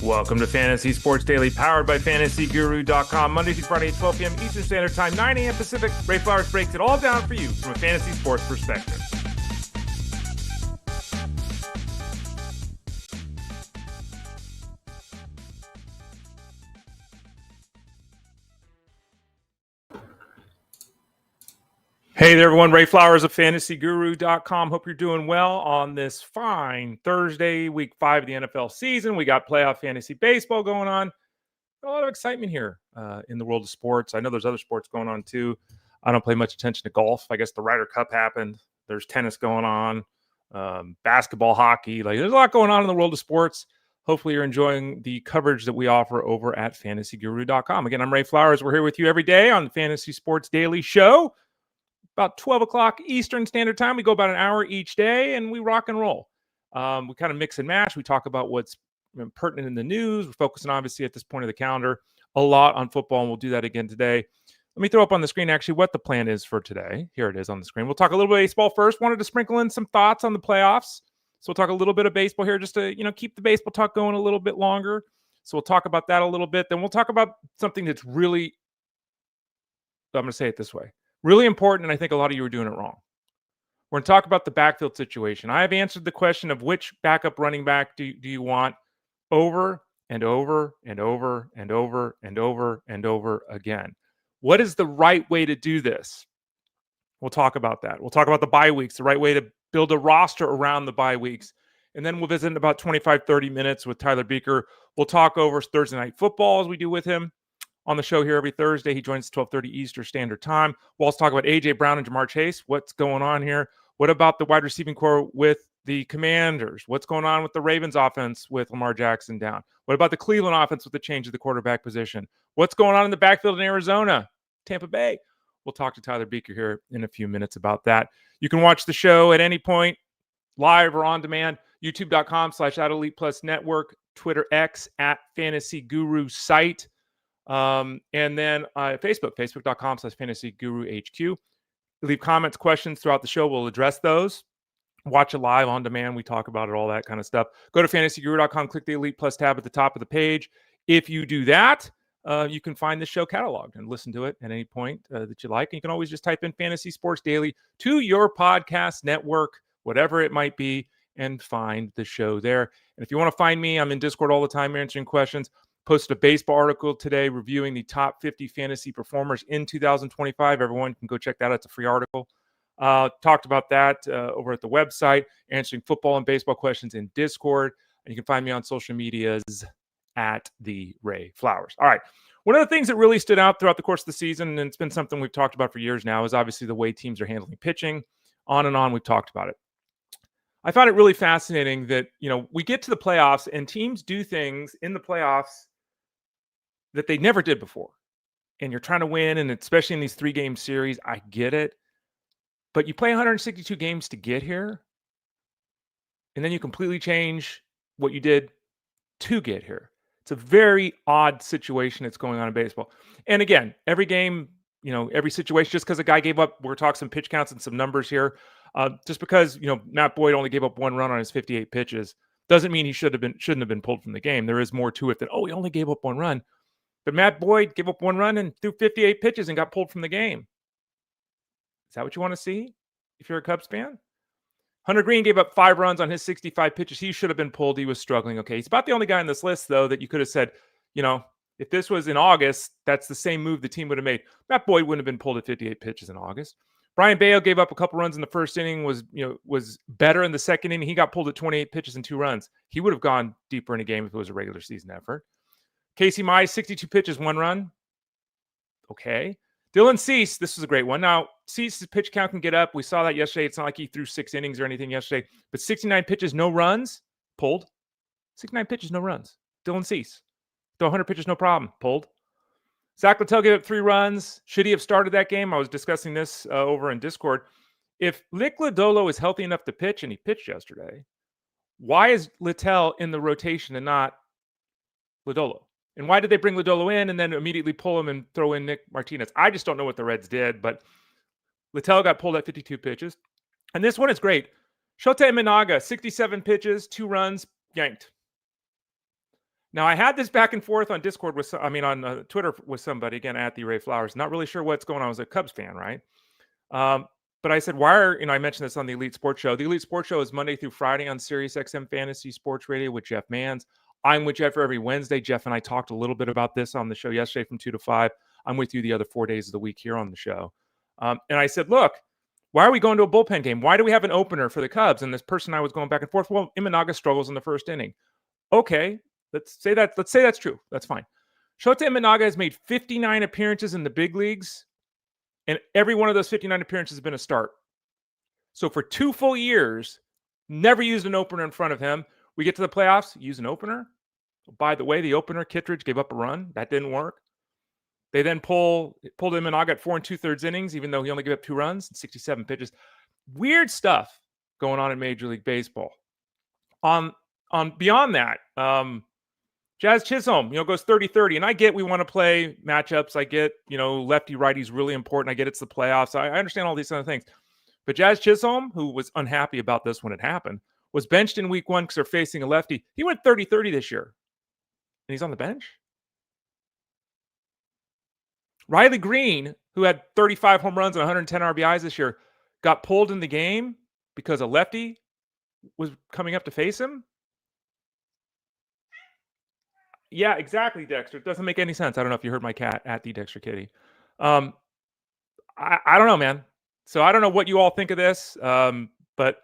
Welcome to Fantasy Sports Daily, powered by FantasyGuru.com. Monday through Friday, 12 p.m. Eastern Standard Time, 9 a.m. Pacific. Ray Flowers breaks it all down for you from a fantasy sports perspective. Hey there, everyone. Ray Flowers of FantasyGuru.com. Hope you're doing well on this fine Thursday, week 5 of the NFL season. We got playoff fantasy baseball going on. A lot of excitement here in the world of sports. I know there's other sports going on too. I don't pay much attention to golf. I guess the Ryder Cup happened. There's tennis going on, basketball, hockey. Like, there's a lot going on in the world of sports. Hopefully you're enjoying the coverage that we offer over at FantasyGuru.com. Again, I'm Ray Flowers. We're here with you every day on the Fantasy Sports Daily Show. About 12 o'clock Eastern Standard Time. We go about an hour each day, and we rock and roll. We kind of mix and match. We talk about what's pertinent in the news. We're focusing, obviously, at this point of the calendar, a lot on football, and we'll do that again today. Let me throw up on the screen, actually, what the plan is for today. Here it is on the screen. We'll talk a little bit of baseball first. Wanted to sprinkle in some thoughts on the playoffs. So we'll talk a little bit of baseball here just to, keep the baseball talk going a little bit longer. So we'll talk about that a little bit. Then we'll talk about something that's really, I'm going to say it this way, really important, and I think a lot of you are doing it wrong. We're going to talk about the backfield situation. I have answered the question of which backup running back do you want over and over and over and over and over and over again. What is the right way to do this? We'll talk about that. We'll talk about the bye weeks, the right way to build a roster around the bye weeks. And then we'll visit in about 25, 30 minutes with Tyler Buecher. We'll talk over Thursday Night Football as we do with him on the show here every Thursday. He joins 12:30 Eastern Standard Time. We'll also talk about A.J. Brown and Jamar Chase. What's going on here? What about the wide receiving core with the Commanders? What's going on with the Ravens offense with Lamar Jackson down? What about the Cleveland offense with the change of the quarterback position? What's going on in the backfield in Arizona, Tampa Bay? We'll talk to Tyler Buecher here in a few minutes about that. You can watch the show at any point, live or on demand, youtube.com/@ElitePlusNetwork, Twitter X @FantasyGuruSite. And then Facebook.com/FantasyGuruHQ. Leave comments, questions throughout the show. We'll address those. Watch it live on demand. We talk about it, all that kind of stuff. Go to FantasyGuru.com, click the Elite Plus tab at the top of the page. If you do that, you can find the show cataloged and listen to it at any point that you like. And you can always just type in Fantasy Sports Daily to your podcast network, whatever it might be, and find the show there. And if you want to find me, I'm in Discord all the time answering questions. Posted a baseball article today reviewing the top 50 fantasy performers in 2025. Everyone can go check that out. It's a free article. Talked about that over at the website, answering football and baseball questions in Discord. And you can find me on social medias at the Ray Flowers. All right. One of the things that really stood out throughout the course of the season, and it's been something we've talked about for years now, is obviously the way teams are handling pitching. On and on, we've talked about it. I found it really fascinating that, we get to the playoffs and teams do things in the playoffs that they never did before. And you're trying to win, and especially in these 3-game series, I get it. But you play 162 games to get here, and then you completely change what you did to get here. It's a very odd situation that's going on in baseball. And again, every game, every situation, just because a guy gave up, we're talking some pitch counts and some numbers here. Just because, Matt Boyd only gave up 1 run on his 58 pitches doesn't mean he shouldn't have been pulled from the game. There is more to it than, he only gave up 1 run. But Matt Boyd gave up 1 run and threw 58 pitches and got pulled from the game. Is that what you want to see if you're a Cubs fan? Hunter Greene gave up 5 runs on his 65 pitches. He should have been pulled. He was struggling. Okay, he's about the only guy on this list, though, that you could have said, if this was in August, that's the same move the team would have made. Matt Boyd wouldn't have been pulled at 58 pitches in August. Brian Bello gave up a couple runs in the first inning, was better in the second inning. He got pulled at 28 pitches and 2 runs. He would have gone deeper in a game if it was a regular season effort. Casey Mize, 62 pitches, 1 run. Okay. Dylan Cease, this was a great one. Now, Cease's pitch count can get up. We saw that yesterday. It's not like he threw 6 innings or anything yesterday. But 69 pitches, no runs, pulled. 69 pitches, no runs. Dylan Cease. Throw 100 pitches, no problem, pulled. Zach Littell gave up 3 runs. Should he have started that game? I was discussing this over in Discord. If Nick Lodolo is healthy enough to pitch, and he pitched yesterday, why is Littell in the rotation and not Lodolo? And why did they bring Lodolo in and then immediately pull him and throw in Nick Martinez? I just don't know what the Reds did, but Littell got pulled at 52 pitches. And this one is great. Shota Imanaga, 67 pitches, 2 runs, yanked. Now, I had this back and forth on Discord on Twitter with somebody, again, at the Ray Flowers. Not really sure what's going on. I was a Cubs fan, right? But I said, I mentioned this on the Elite Sports Show. The Elite Sports Show is Monday through Friday on Sirius XM Fantasy Sports Radio with Jeff Manns. I'm with Jeff every Wednesday. Jeff and I talked a little bit about this on the show yesterday from 2 to 5. I'm with you the other 4 days of the week here on the show. And I said, look, why are we going to a bullpen game? Why do we have an opener for the Cubs? And this person I was going back and forth. Well, Imanaga struggles in the first inning. Okay, let's say that's true. That's fine. Shota Imanaga has made 59 appearances in the big leagues, and every one of those 59 appearances has been a start. So for 2 full years, never used an opener in front of him. We get to the playoffs, use an opener. By the way, the opener, Kittredge, gave up a run. That didn't work. They then pulled Imanaga at 4 2/3 innings, even though he only gave up 2 runs and 67 pitches. Weird stuff going on in Major League Baseball. On beyond that, Jazz Chisholm, goes 30-30. And I get we want to play matchups. I get, lefty-righty is really important. I get it's the playoffs. I understand all these other things. But Jazz Chisholm, who was unhappy about this when it happened, was benched in week 1 because they're facing a lefty. He went 30-30 this year. And he's on the bench. Riley Greene, who had 35 home runs and 110 RBIs this year, got pulled in the game because a lefty was coming up to face him. Yeah, exactly, Dexter. It doesn't make any sense. I don't know if you heard my cat at the Dexter Kitty. I don't know, man. So I don't know what you all think of this. But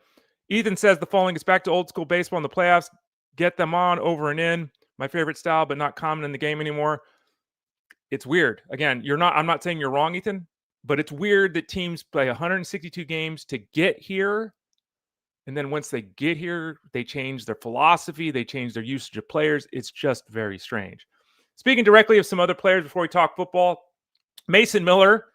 Ethan says the following gets back to old school baseball in the playoffs. Get them on, over and in. My favorite style, but not common in the game anymore. It's weird. Again, I'm not saying you're wrong, Ethan, but it's weird that teams play 162 games to get here. And then once they get here, they change their philosophy. They change their usage of players. It's just very strange. Speaking directly of some other players before we talk football, Mason Miller,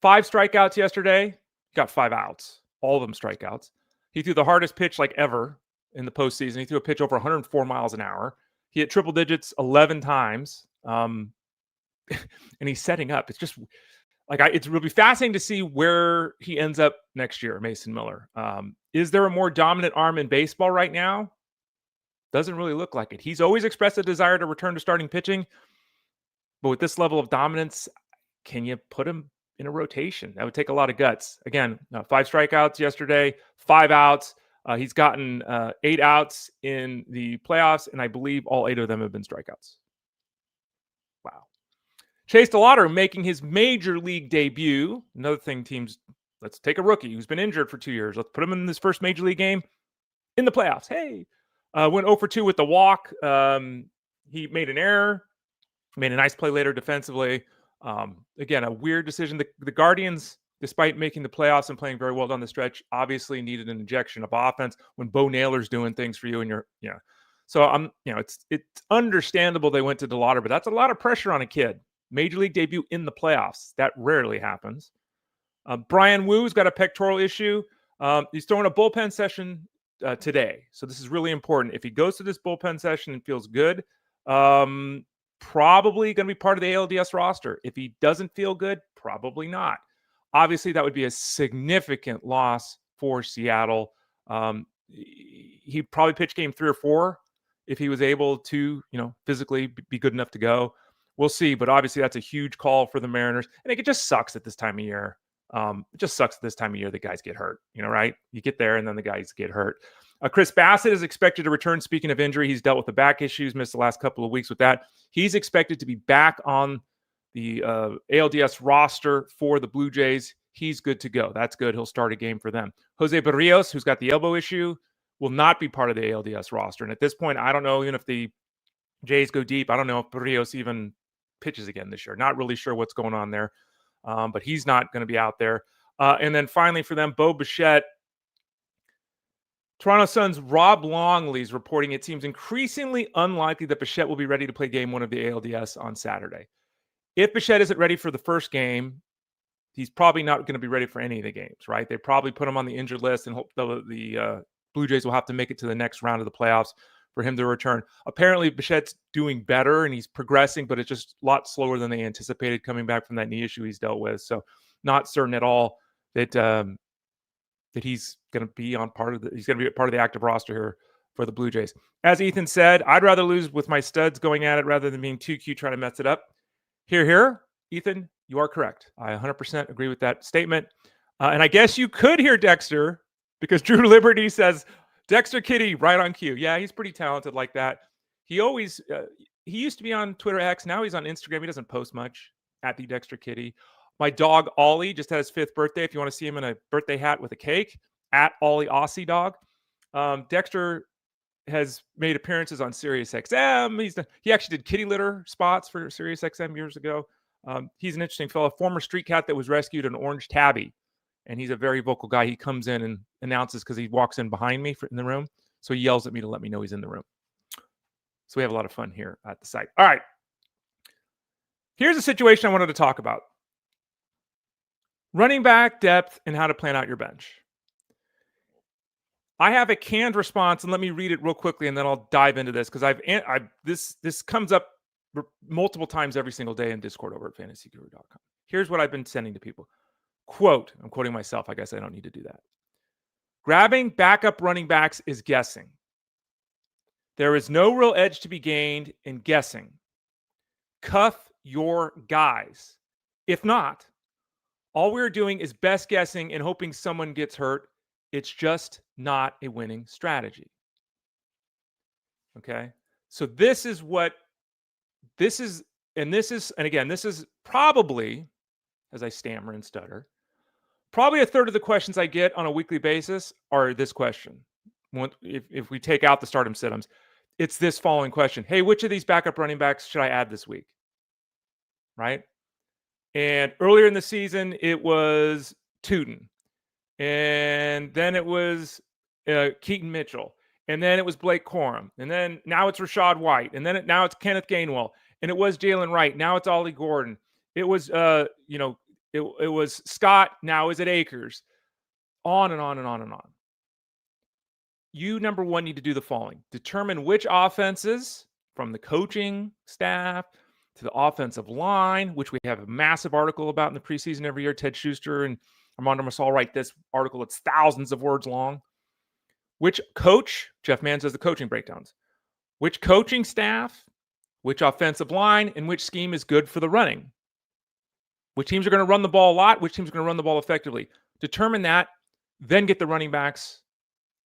5 strikeouts yesterday. Got 5 outs. All of them strikeouts. He threw the hardest pitch ever in the postseason. He threw a pitch over 104 miles an hour. He hit triple digits 11 times. And he's setting up. It's just it will be fascinating to see where he ends up next year, Mason Miller. Is there a more dominant arm in baseball right now? Doesn't really look like it. He's always expressed a desire to return to starting pitching. But with this level of dominance, can you put him in a rotation? That would take a lot of guts. Again, 5 strikeouts yesterday, 5 outs. He's gotten 8 outs in the playoffs, and I believe all 8 of them have been strikeouts. Wow. Chase DeLauter making his major league debut. Another thing, teams, let's take a rookie who's been injured for 2 years. Let's put him in this first major league game in the playoffs. Hey, went 0 for 2 with the walk. He made an error, made a nice play later defensively. Again, a weird decision. The Guardians, despite making the playoffs and playing very well down the stretch, obviously needed an injection of offense when Bo Naylor's doing things for you and you're, So it's understandable they went to DeLauter, but that's a lot of pressure on a kid. Major league debut in the playoffs. That rarely happens. Bryan Woo's got a pectoral issue. He's throwing a bullpen session today. So this is really important. If he goes to this bullpen session and feels good, probably going to be part of the ALDS roster. If he doesn't feel good, probably not. Obviously, that would be a significant loss for Seattle. He'd probably pitch game 3 or 4 if he was able to, physically be good enough to go. We'll see, but obviously that's a huge call for the Mariners. And it just sucks at this time of year. It just sucks at this time of year that guys get hurt, right? You get there and then the guys get hurt. Chris Bassitt is expected to return. Speaking of injury, he's dealt with the back issues, missed the last couple of weeks with that. He's expected to be back on the ALDS roster for the Blue Jays. He's good to go. That's good. He'll start a game for them. Jose Berrios, who's got the elbow issue, will not be part of the ALDS roster. And at this point, I don't know even if the Jays go deep. I don't know if Berrios even pitches again this year. Not really sure what's going on there. But he's not going to be out there. And then finally for them, Bo Bichette. Toronto Sun's Rob Longley is reporting it seems increasingly unlikely that Bichette will be ready to play game 1 of the ALDS on Saturday. If Bichette isn't ready for the first game, he's probably not going to be ready for any of the games, right? They probably put him on the injured list and hope the Blue Jays will have to make it to the next round of the playoffs for him to return. Apparently, Bichette's doing better and he's progressing, but it's just a lot slower than they anticipated coming back from that knee issue he's dealt with. So not certain at all that he's going to be he's going to be a part of the active roster here for the Blue Jays. As Ethan said, I'd rather lose with my studs going at it rather than being too cute trying to mess it up. Here, Ethan, you are correct. I 100% agree with that statement. And I guess you could hear Dexter because Drew Liberty says, Dexter Kitty, right on cue. Yeah, he's pretty talented like that. He always, he used to be on Twitter X. Now he's on Instagram. He doesn't post much, at the Dexter Kitty. My dog, Ollie, just had his 5th birthday. If you want to see him in a birthday hat with a cake, at Ollie Aussie Dog. Dexter has made appearances on SiriusXM. He actually did kitty litter spots for SiriusXM years ago. He's an interesting fellow, former street cat that was rescued, an orange tabby. And he's a very vocal guy. He comes in and announces because he walks in behind me in the room. So he yells at me to let me know he's in the room. So we have a lot of fun here at the site. All right. Here's a situation I wanted to talk about. Running back depth and how to plan out your bench. I have a canned response, and let me read it real quickly, and then I'll dive into this because this comes up multiple times every single day in Discord over at fantasyguru.com. Here's what I've been sending to people. Quote, I'm quoting myself. I guess I don't need to do that. Grabbing backup running backs is guessing. There is no real edge to be gained in guessing. Cuff your guys. If not, all we're doing is best guessing and hoping someone gets hurt. It's just not a winning strategy. Okay? So this is probably, as I stammer and stutter, probably a third of the questions I get on a weekly basis are this question. If we take out the stardom sit-ems, it's this following question. Hey, which of these backup running backs should I add this week? Right? And earlier in the season, it was Tootin. And then it was Keaton Mitchell. And then it was Blake Corum. And then now it's Rashad White. And then now it's Kenneth Gainwell. And it was Jalen Wright. Now it's Ollie Gordon. It was, it was Scott. Now is it Akers? On and on and on and on. You, number one, need to do the following. Determine which offenses from the coaching staff to the offensive line, which we have a massive article about in the preseason every year. Ted Schuster and Armando Marsal write this article. It's thousands of words long. Which coach, Jeff Mann does the coaching breakdowns. Which coaching staff, which offensive line, and which scheme is good for the running. Which teams are going to run the ball a lot, which teams are going to run the ball effectively. Determine that, then get the running backs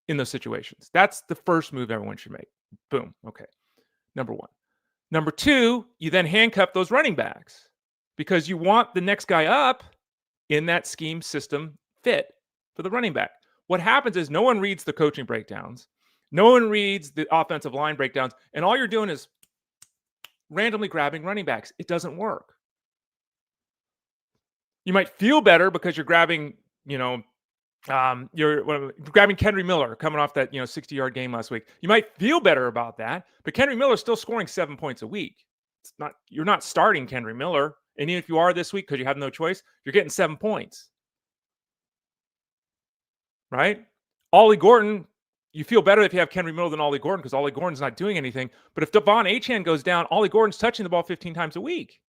in those situations. That's the first move everyone should make. Boom. Okay. Number one. Number two, you then handcuff those running backs because you want the next guy up in that scheme system fit for the running back. What happens is no one reads the coaching breakdowns. No one reads the offensive line breakdowns. And all you're doing is randomly grabbing running backs. It doesn't work. You might feel better because you're grabbing, you're grabbing Kendry Miller coming off that, 60-yard game last week. You might feel better about that, but Kendry Miller's still scoring 7 points a week. You're not starting Kendry Miller. And even if you are this week because you have no choice, you're getting 7 points. Right? Ollie Gordon, you feel better if you have Kendry Miller than Ollie Gordon because Ollie Gordon's not doing anything. But if Devon Achane goes down, Ollie Gordon's touching the ball 15 times a week.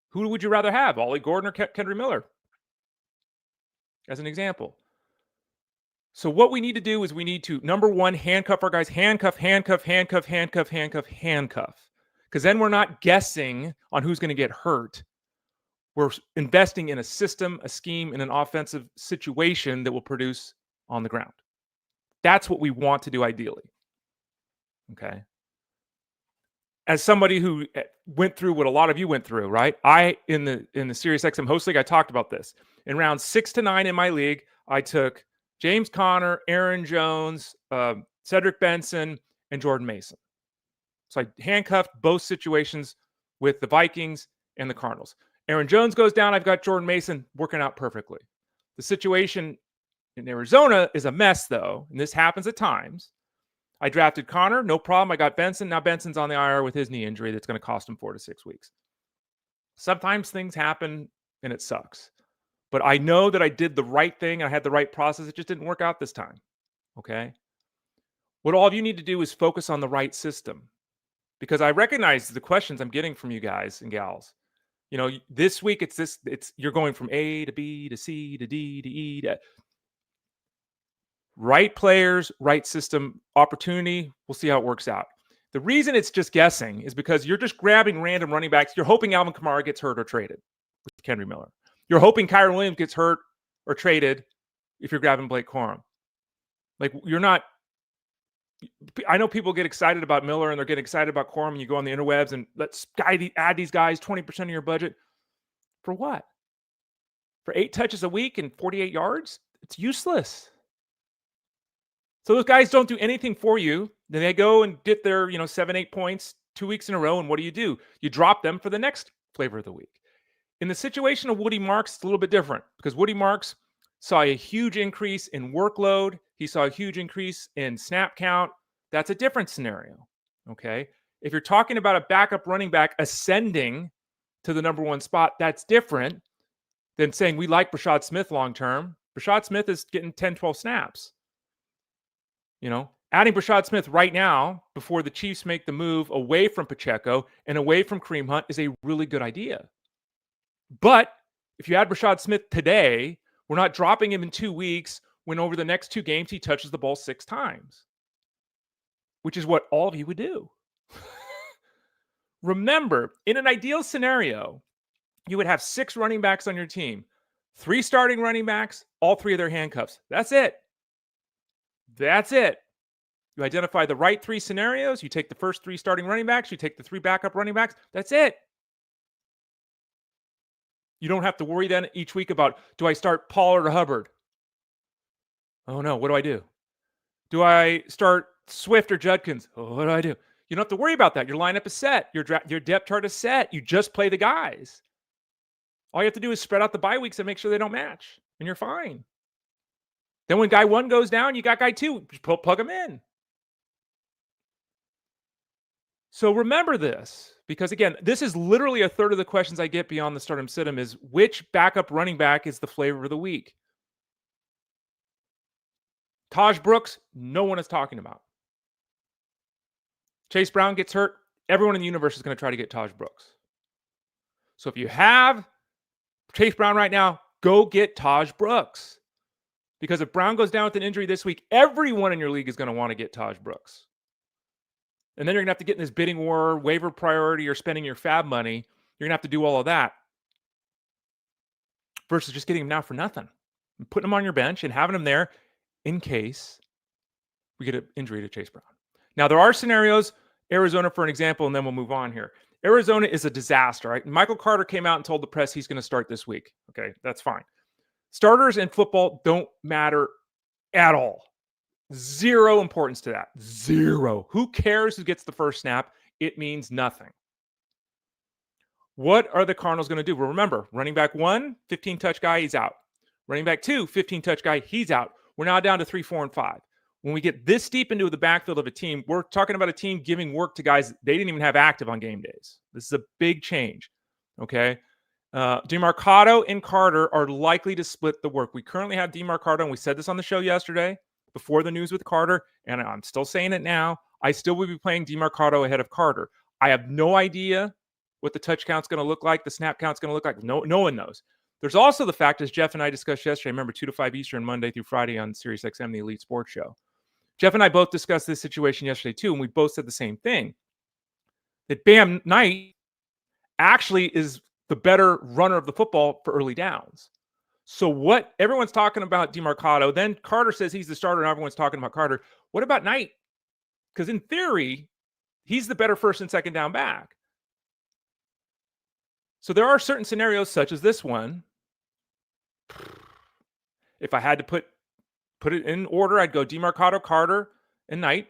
Who would you rather have, Ollie Gordon or Kendry Miller? As an example. So what we need to do is we need to, number one, handcuff our guys. Handcuff. Because then we're not guessing on who's going to get hurt. We're investing in a system, a scheme, and an offensive situation that will produce on the ground. That's what we want to do ideally. Okay. As somebody who went through what a lot of you went through, right? In the SiriusXM Host League, I talked about this. In rounds 6 to 9 in my league, I took James Conner, Aaron Jones, Cedric Benson, and Jordan Mason. So I handcuffed both situations with the Vikings and the Cardinals. Aaron Jones goes down. I've got Jordan Mason working out perfectly. The situation in Arizona is a mess, though, and this happens at times. I drafted Connor, no problem. I got Benson. Now Benson's on the IR with his knee injury that's going to cost him 4 to 6 weeks. Sometimes things happen and it sucks. But I know that I did the right thing. I had the right process. It just didn't work out this time. Okay? What all of you need to do is focus on the right system. Because I recognize the questions I'm getting from you guys and gals. This week you're going from A to B to C to D to E to... Right players, right system, opportunity. We'll see how it works out. The reason it's just guessing is because you're just grabbing random running backs. You're hoping Alvin Kamara gets hurt or traded with Henry Miller. You're hoping Kyron Williams gets hurt or traded if you're grabbing Blake Corum. Like, you're not. I know people get excited about Miller and they're getting excited about Corum, and you go on the interwebs and let's add these guys 20% of your budget. For what? For 8 touches a week and 48 yards? It's useless. So those guys don't do anything for you. Then they go and get their, 7, 8 points 2 weeks in a row. And what do? You drop them for the next flavor of the week. In the situation of Woody Marks, it's a little bit different because Woody Marks saw a huge increase in workload. He saw a huge increase in snap count. That's a different scenario. Okay. If you're talking about a backup running back ascending to the number 1 spot, that's different than saying we like Brashad Smith long-term. Brashad Smith is getting 10, 12 snaps. Adding Brashad Smith right now before the Chiefs make the move away from Pacheco and away from Kareem Hunt is a really good idea. But if you add Brashad Smith today, we're not dropping him in 2 weeks when over the next 2 games he touches the ball 6 times, which is what all of you would do. Remember, in an ideal scenario, you would have 6 running backs on your team, 3 starting running backs, all 3 of their handcuffs. That's it. You identify the right 3 scenarios. You take the first 3 starting running backs. You take the 3 backup running backs. That's it. You don't have to worry then each week about, do I start Pollard or Hubbard? Oh no, what do? Do I start Swift or Judkins? Oh, what do? You don't have to worry about that. Your lineup is set. Your depth chart is set. You just play the guys. All you have to do is spread out the bye weeks and make sure they don't match, and you're fine. Then when guy 1 goes down, you got guy 2. Just plug them in. So remember this, because again, this is literally a third of the questions I get beyond the stardom sit-em is which backup running back is the flavor of the week? Taj Brooks, no one is talking about. Chase Brown gets hurt, everyone in the universe is going to try to get Taj Brooks. So if you have Chase Brown right now, go get Taj Brooks. Because if Brown goes down with an injury this week, everyone in your league is going to want to get Taj Brooks. And then you're going to have to get in this bidding war, waiver priority, or spending your fab money. You're going to have to do all of that versus just getting him now for nothing. And putting him on your bench and having him there in case we get an injury to Chase Brown. Now, there are scenarios, Arizona for an example, and then we'll move on here. Arizona is a disaster, right? Michael Carter came out and told the press he's going to start this week. Okay, that's fine. Starters in football don't matter at all. 0 importance to that. 0. Who cares who gets the first snap? It means nothing. What are the Cardinals going to do? Well, remember, running back 1, 15-touch guy, he's out. Running back 2, 15-touch guy, he's out. We're now down to 3, 4, and 5. When we get this deep into the backfield of a team, we're talking about a team giving work to guys they didn't even have active on game days. This is a big change, okay? DeMarcado and Carter are likely to split the work. We currently have DeMarcado, and we said this on the show yesterday before the news with Carter, and I'm still saying it now. I still will be playing DeMarcado ahead of Carter. I have no idea what the touch count's going to look like, the snap count's going to look like. No one knows. There's also the fact, as Jeff and I discussed yesterday, remember 2 to 5 Eastern, Monday through Friday on SiriusXM, the Elite Sports Show. Jeff and I both discussed this situation yesterday too, and we both said the same thing. That Bam Knight actually is the better runner of the football for early downs. So what everyone's talking about DeMarcado, then Carter says he's the starter and everyone's talking about Carter. What about Knight? Because in theory, he's the better first and second down back. So there are certain scenarios such as this one. If I had to put it in order, I'd go DeMarcado, Carter, and Knight.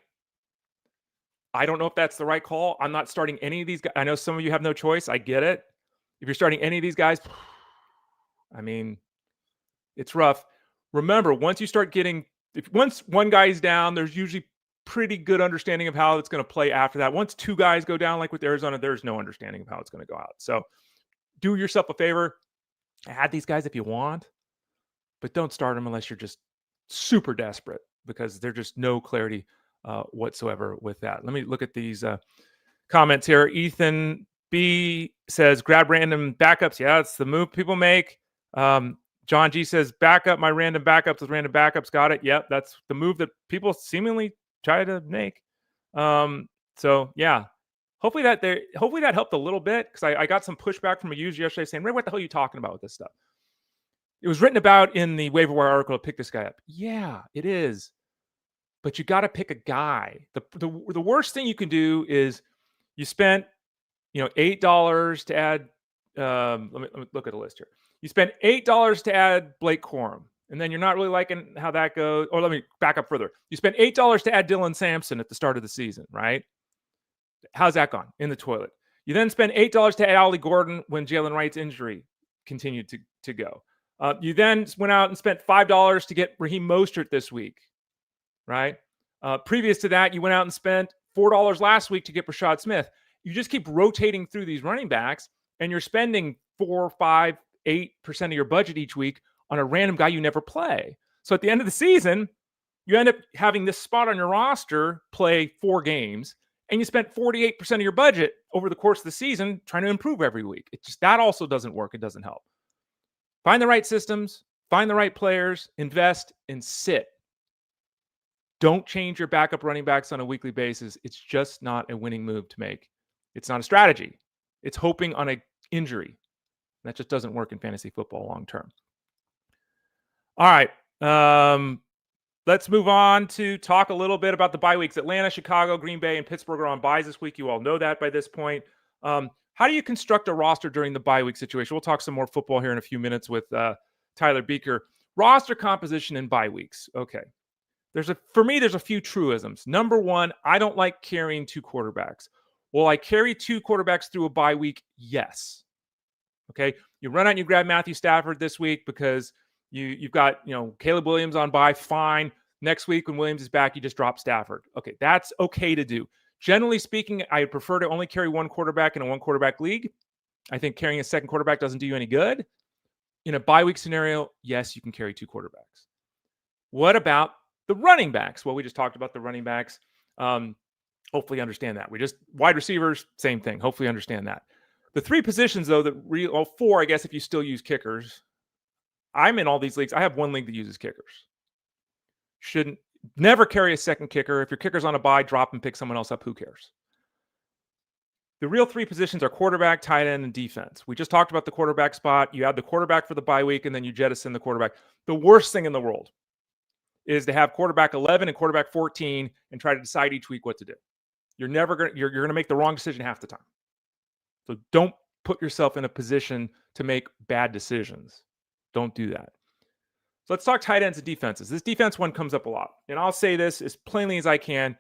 I don't know if that's the right call. I'm not starting any of these guys. I know some of you have no choice. I get it. If you're starting any of these guys, I mean, it's rough. Remember, once you start getting, once one guy's down, there's usually pretty good understanding of how it's going to play after that. Once 2 guys go down, like with Arizona, there's no understanding of how it's going to go out. So do yourself a favor. Add these guys if you want, but don't start them unless you're just super desperate, because there's just no clarity whatsoever with that. Let me look at these comments here. Ethan B says, grab random backups. Yeah, it's the move people make. John G says, back up my random backups with random backups. Got it. Yep, that's the move that people seemingly try to make. So yeah, hopefully that helped a little bit, because I got some pushback from a user yesterday saying, Ray, what the hell are you talking about with this stuff? It was written about in the waiver wire article to pick this guy up. Yeah, it is. But you got to pick a guy. The worst thing you can do is you spent $8 to add. Let me look at the list here. You spent $8 to add Blake Corum, and then you're not really liking how that goes. Or let me back up further. You spent $8 to add Dylan Sampson at the start of the season, right? How's that gone? In the toilet. You then spent $8 to add Ollie Gordon when Jalen Wright's injury continued to go. You then went out and spent $5 to get Raheem Mostert this week, right? Previous to that, you went out and spent $4 last week to get Rashad Smith. You just keep rotating through these running backs, and you're spending 4, 5, 8% of your budget each week on a random guy you never play. So at the end of the season, you end up having this spot on your roster play 4 games, and you spent 48% of your budget over the course of the season trying to improve every week. That also doesn't work. It doesn't help. Find the right systems, find the right players, invest, and sit. Don't change your backup running backs on a weekly basis. It's just not a winning move to make. It's not a strategy. It's hoping on an injury. That just doesn't work in fantasy football long term. All right. Let's move on to talk a little bit about the bye weeks. Atlanta, Chicago, Green Bay, and Pittsburgh are on byes this week. You all know that by this point. How do you construct a roster during the bye week situation? We'll talk some more football here in a few minutes with Tyler Beaker. Roster composition in bye weeks. Okay. For me, there's a few truisms. Number one, I don't like carrying 2 quarterbacks. Will I carry 2 quarterbacks through a bye week? Yes. Okay. You run out and you grab Matthew Stafford this week because you've got, Caleb Williams on bye. Fine. Next week when Williams is back, you just drop Stafford. Okay. That's okay to do. Generally speaking, I prefer to only carry 1 quarterback in a 1 quarterback league. I think carrying a second quarterback doesn't do you any good. In a bye week scenario, yes, you can carry 2 quarterbacks. What about the running backs? Well, we just talked about the running backs. Hopefully understand that. Wide receivers, same thing. Hopefully understand that. The 3 positions, though, 4, I guess, if you still use kickers. I'm in all these leagues. I have 1 league that uses kickers. Shouldn't never carry a second kicker. If your kicker's on a bye, drop and pick someone else up. Who cares? The real 3 positions are quarterback, tight end, and defense. We just talked about the quarterback spot. You add the quarterback for the bye week, and then you jettison the quarterback. The worst thing in the world is to have quarterback 11 and quarterback 14 and try to decide each week what to do. You're going to make the wrong decision half the time. So don't put yourself in a position to make bad decisions. Don't do that. So let's talk tight ends and defenses. This defense one comes up a lot. And I'll say this as plainly as I can.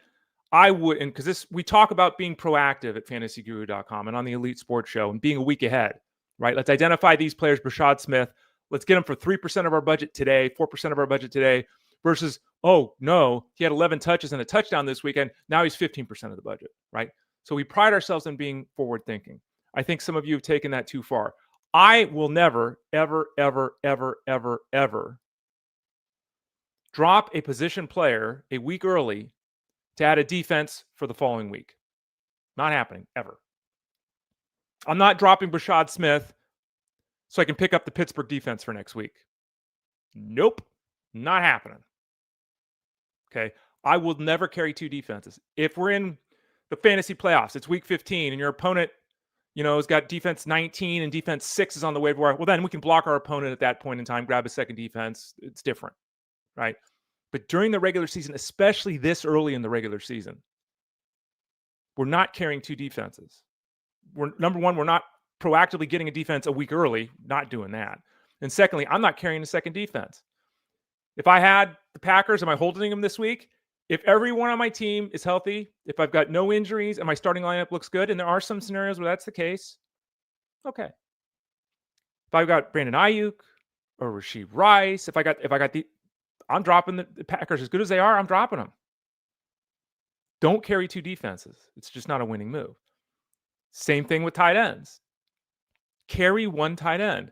I wouldn't, because we talk about being proactive at fantasyguru.com and on the Elite Sports Show and being a week ahead, right? Let's identify these players. Rashad Smith, let's get him for 3% of our budget today, 4% of our budget today, versus, oh, no, he had 11 touches and a touchdown this weekend. Now he's 15% of the budget, right? So we pride ourselves in being forward thinking. I think some of you have taken that too far. I will never, ever, ever, ever, ever, ever drop a position player a week early to add a defense for the following week. Not happening, ever. I'm not dropping Rashad Smith so I can pick up the Pittsburgh defense for next week. Nope, not happening. Okay, I will never carry 2 defenses. If we're in the fantasy playoffs, it's week 15, and your opponent, has got defense 19 and defense 6 is on the waiver wire, well, then we can block our opponent at that point in time, grab a second defense. It's different, right? But during the regular season, especially this early in the regular season, we're not carrying 2 defenses. Number one, we're not proactively getting a defense a week early, not doing that. And secondly, I'm not carrying a second defense. If I had the Packers, am I holding them this week? If everyone on my team is healthy, if I've got no injuries and my starting lineup looks good, and there are some scenarios where that's the case, okay. If I've got Brandon Ayuk or Rashee Rice, I'm dropping the Packers. As good as they are, I'm dropping them. Don't carry 2 defenses. It's just not a winning move. Same thing with tight ends. Carry 1 tight end.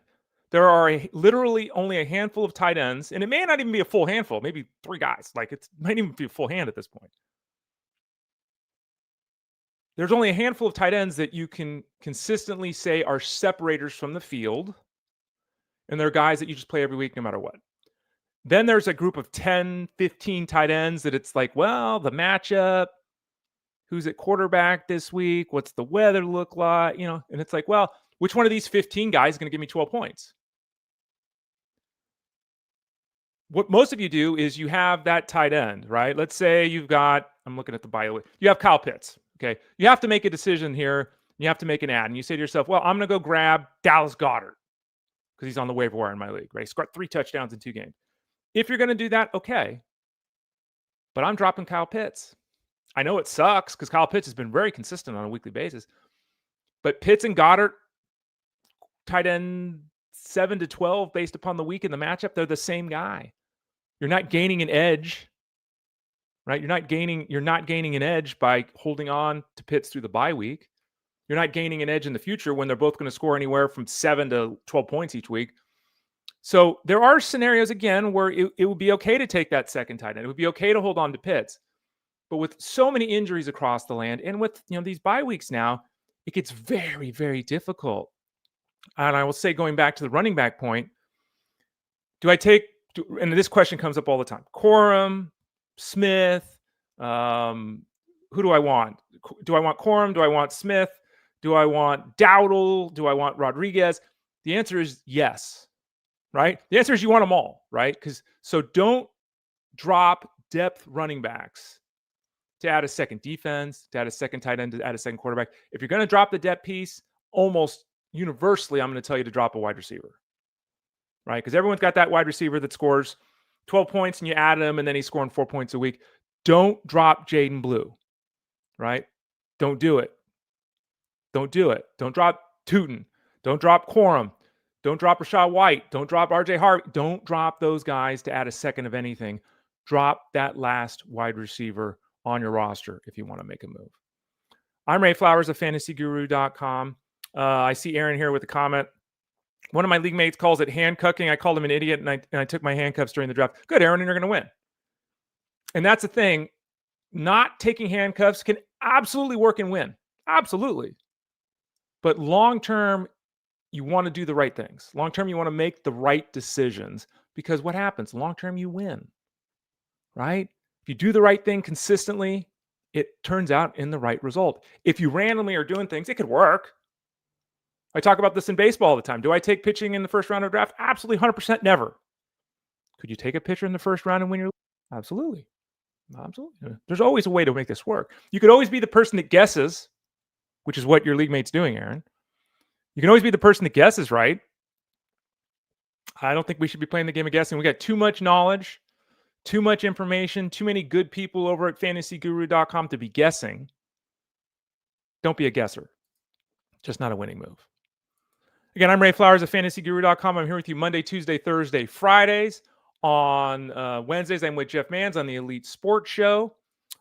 There are literally only a handful of tight ends, and it may not even be a full handful, maybe 3 guys. It might even be a full hand at this point. There's only a handful of tight ends that you can consistently say are separators from the field And they're guys that you just play every week no matter what. Then there's a group of 10, 15 tight ends that it's like, well, the matchup, who's at quarterback this week? What's the weather look like? And it's like, well, which one of these 15 guys is going to give me 12 points? What most of you do is you have that tight end, right? Let's say you've got, I'm looking at the bio, you have Kyle Pitts, okay? You have to make a decision here. You have to make an ad. And you say to yourself, well, I'm going to go grab Dallas Goedert because he's on the waiver wire in my league, right? He scored 3 touchdowns in 2 games. If you're going to do that, okay. But I'm dropping Kyle Pitts. I know it sucks because Kyle Pitts has been very consistent on a weekly basis. But Pitts and Goddard, tight end 7 to 12 based upon the week and the matchup, they're the same guy. You're not gaining an edge, right? You're not gaining an edge by holding on to Pitts through the bye week. You're not gaining an edge in the future when they're both going to score anywhere from 7 to 12 points each week. So there are scenarios, again, where it would be okay to take that second tight end. It would be okay to hold on to Pitts. But with so many injuries across the land and with these bye weeks now, it gets very, very difficult. And I will say, going back to the running back point, and this question comes up all the time, Corum, Smith, who do I want? Do I want Corum? Do I want Smith? Do I want Dowdle? Do I want Rodriguez? The answer is yes, right? The answer is you want them all, right? So don't drop depth running backs to add a second defense, to add a second tight end, to add a second quarterback. If you're going to drop the depth piece, almost universally, I'm going to tell you to drop a wide receiver, right? Because everyone's got that wide receiver that scores 12 points and you add him and then he's scoring 4 points a week. Don't drop Jaden Blue, right? Don't do it. Don't do it. Don't drop Tootin. Don't drop Corum. Don't drop Rashad White. Don't drop RJ Harvey. Don't drop those guys to add a second of anything. Drop that last wide receiver on your roster if you want to make a move. I'm Ray Flowers of fantasyguru.com. I see Aaron here with a comment. One of my league mates calls it handcuffing. I called him an idiot, and I took my handcuffs during the draft. Good, Aaron, and you're going to win. And that's the thing. Not taking handcuffs can absolutely work and win. Absolutely. But long-term, you want to do the right things. Long-term, you want to make the right decisions because what happens? Long-term, you win, right? If you do the right thing consistently, it turns out in the right result. If you randomly are doing things, it could work. I talk about this in baseball all the time. Do I take pitching in the first round of the draft? Absolutely, 100% never. Could you take a pitcher in the first round and win your league? Absolutely. Absolutely. There's always a way to make this work. You could always be the person that guesses, which is what your league mate's doing, Aaron. You can always be the person that guesses, right? I don't think we should be playing the game of guessing. We got too much knowledge, too much information, too many good people over at fantasyguru.com to be guessing. Don't be a guesser. Just not a winning move. Again, I'm Ray Flowers of fantasyguru.com. I'm here with you Monday, Tuesday, Thursday, Fridays. On Wednesdays, I'm with Jeff Manns on the Elite Sports Show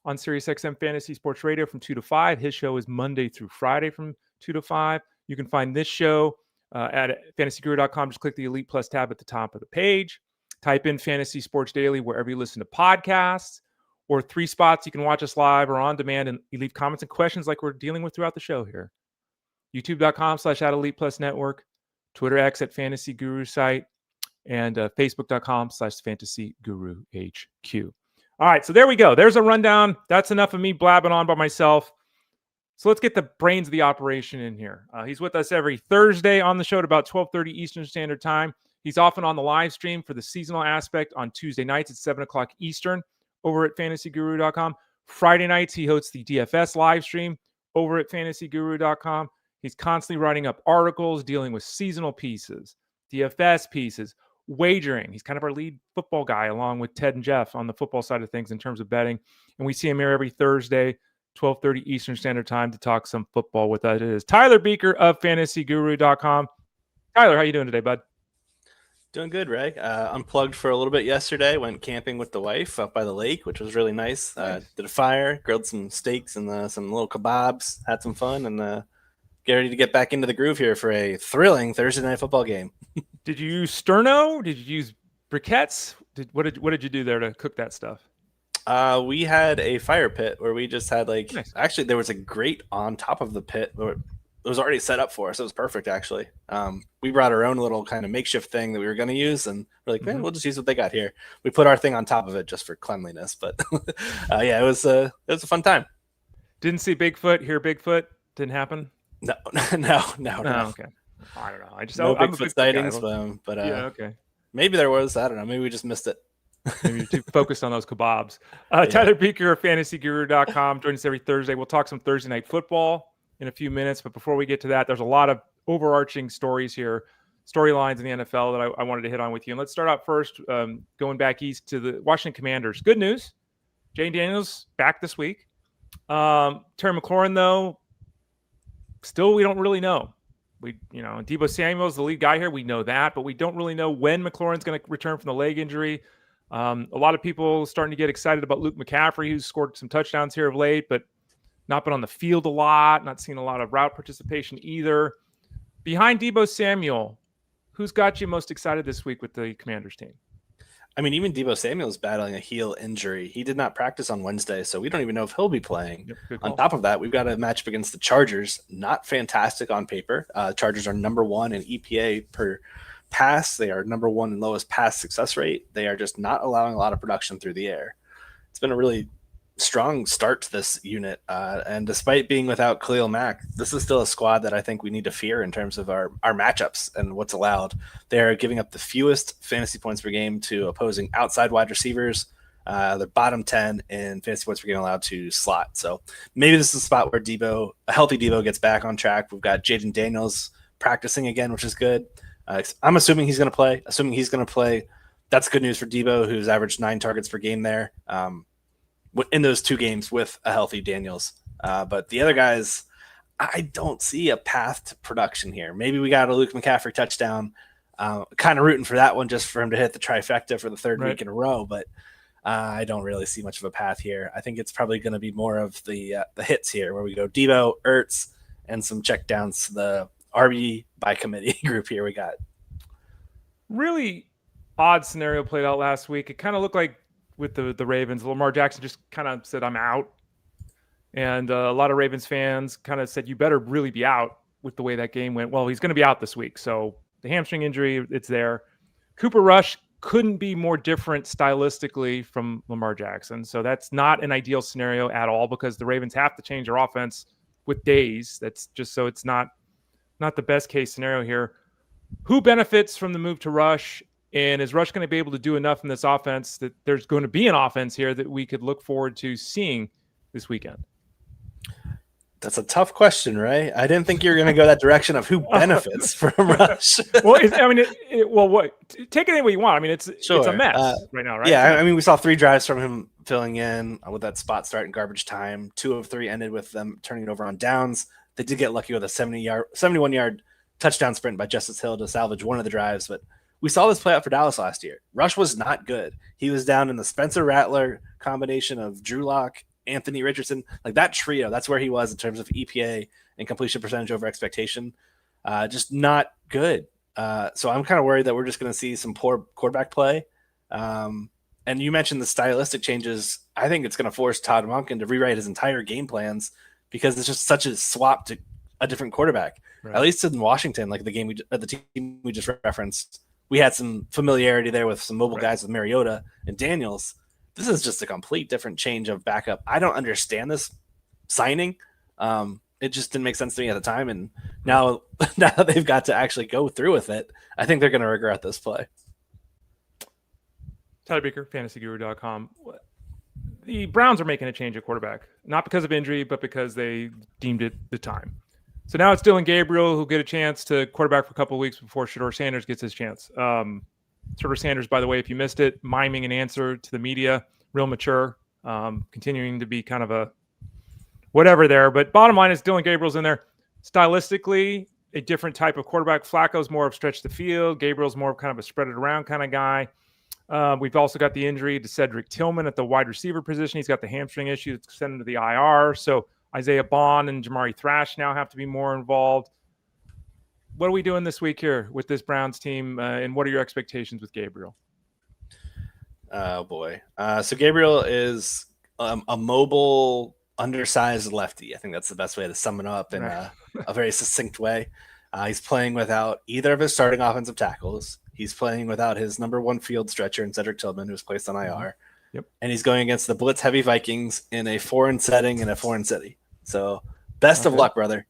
on SiriusXM Fantasy Sports Radio from 2 to 5. His show is Monday through Friday from 2 to 5. You can find this show at fantasyguru.com. Just click the Elite Plus tab at the top of the page. Type in Fantasy Sports Daily wherever you listen to podcasts, or 3 spots you can watch us live or on demand, and you leave comments and questions like we're dealing with throughout the show here. YouTube.com/@Elite Plus Network, Twitter X at Fantasy Guru site, and Facebook.com/Fantasy Guru HQ. All right, so there we go. There's a rundown. That's enough of me blabbing on by myself. So let's get the brains of the operation in here. He's with us every Thursday on the show at about 12:30 Eastern Standard Time. He's often on the live stream for the seasonal aspect on Tuesday nights at 7 o'clock Eastern over at fantasyguru.com. Friday nights, he hosts the DFS live stream over at fantasyguru.com. He's constantly writing up articles dealing with seasonal pieces, DFS pieces, wagering. He's kind of our lead football guy along with Ted and Jeff on the football side of things in terms of betting. And we see him here every Thursday, 12:30 Eastern Standard Time to talk some football with us. It is Tyler Beaker of fantasyguru.com. Tyler, how you doing today, bud? Doing good, Ray. Unplugged for a little bit yesterday. Went camping with the wife up by the lake, which was really nice. Did a fire, grilled some steaks and some little kebabs, had some fun, and get ready to get back into the groove here for a thrilling Thursday night football game. Did you use sterno? Did you use briquettes? What did you do there to cook that stuff? We had a fire pit where we just had nice. Actually there was a grate on top of the pit was already set up for us. It was perfect, actually. We brought our own little kind of makeshift thing that we were going to use, and we're like, man, we'll just use what they got here. We put our thing on top of it just for cleanliness, but yeah, it was a fun time. Didn't see Bigfoot, hear Bigfoot. Didn't happen. No. Oh, okay. I don't know. No Bigfoot sightings, but yeah, okay. Maybe there was. I don't know. Maybe we just missed it. Maybe you're too focused on those kebabs. Tyler Beaker of fantasyguru.com. Join us every Thursday. We'll talk some Thursday night football in a few minutes. But before we get to that, there's a lot of overarching stories here, storylines in the NFL that I wanted to hit on with you. And let's start out first, going back east to the Washington Commanders. Good news. Jane Daniels back this week. Terry McLaurin, though, still we don't really know. Deebo Samuel's the lead guy here. We know that, but we don't really know when McLaurin's going to return from the leg injury. A lot of people starting to get excited about Luke McCaffrey, who's scored some touchdowns here of late, but not been on the field a lot, not seen a lot of route participation either. Behind Deebo Samuel, who's got you most excited this week with the Commanders team? I mean, even Deebo Samuel is battling a heel injury. He did not practice on Wednesday, so we don't even know if he'll be playing. Yep, on top of that, we've got a matchup against the Chargers. Not fantastic on paper. Chargers are number 1 in EPA per pass. They are number 1 in lowest pass success rate. They are just not allowing a lot of production through the air. It's been a really strong start to this unit. And despite being without Khalil Mack, this is still a squad that I think we need to fear in terms of our matchups and what's allowed. They're giving up the fewest fantasy points per game to opposing outside wide receivers. They're bottom 10 in fantasy points per game allowed to slot. So maybe this is a spot where a healthy Deebo gets back on track. We've got Jaden Daniels practicing again, which is good. I'm assuming he's going to play. That's good news for Deebo, who's averaged 9 targets per game there. In those 2 games with a healthy Daniels. But the other guys, I don't see a path to production here. Maybe we got a Luke McCaffrey touchdown. Kind of rooting for that one just for him to hit the trifecta for the 3rd week in a row. But I don't really see much of a path here. I think it's probably going to be more of the hits here where we go Deebo, Ertz, and some check downs to the RB by committee group here we got. Really odd scenario played out last week. It kind of looked like with the Ravens, Lamar Jackson just kind of said, I'm out. And a lot of Ravens fans kind of said, you better really be out with the way that game went. Well, he's going to be out this week. So the hamstring injury, it's there. Cooper Rush couldn't be more different stylistically from Lamar Jackson. So that's not an ideal scenario at all because the Ravens have to change their offense with days. That's just so it's not the best case scenario here. Who benefits from the move to Rush? And is Rush going to be able to do enough in this offense that there's going to be an offense here that we could look forward to seeing this weekend? That's a tough question, Ray. I didn't think you were going to go that direction of who benefits from Rush. Well, take it any way you want. I mean, it's a mess right now, right? Yeah, I mean, we saw 3 drives from him filling in with that spot start in garbage time. 2 of 3 ended with them turning it over on downs. They did get lucky with a 71-yard touchdown sprint by Justice Hill to salvage one of the drives, but we saw this play out for Dallas last year. Rush was not good. He was down in the Spencer Rattler combination of Drew Lock, Anthony Richardson, like that trio. That's where he was in terms of EPA and completion percentage over expectation. Just not good. So I'm kind of worried that we're just going to see some poor quarterback play. And you mentioned the stylistic changes. I think it's going to force Todd Monken to rewrite his entire game plans because it's just such a swap to a different quarterback. Right. At least in Washington, like the team we just referenced, we had some familiarity there with some mobile guys with Mariota and Daniels. This is just a complete different change of backup. I don't understand this signing. It just didn't make sense to me at the time. And now they've got to actually go through with it. I think they're going to regret this play. Tyler Beaker, fantasyguru.com. The Browns are making a change at quarterback, not because of injury, but because they deemed it the time. So now it's Dylan Gabriel who'll get a chance to quarterback for a couple of weeks before Shedeur Sanders gets his chance. Shedeur Sanders, by the way, if you missed it, miming an answer to the media, real mature, continuing to be kind of a whatever there. But bottom line is Dylan Gabriel's in there. Stylistically, a different type of quarterback. Flacco's more of stretch the field. Gabriel's more of kind of a spread it around kind of guy. We've also got the injury to Cedric Tillman at the wide receiver position. He's got the hamstring issue that's sent him to the IR. So Isaiah Bond and Jamari Thrash now have to be more involved. What are we doing this week here with this Browns team, and what are your expectations with Gabriel? Oh, boy. So Gabriel is a mobile undersized lefty. I think that's the best way to sum it up in a very succinct way. He's playing without either of his starting offensive tackles. He's playing without his number one field stretcher in Cedric Tillman, who was placed on IR. Yep. And he's going against the blitz-heavy Vikings in a foreign setting in a foreign city. So best of luck, brother.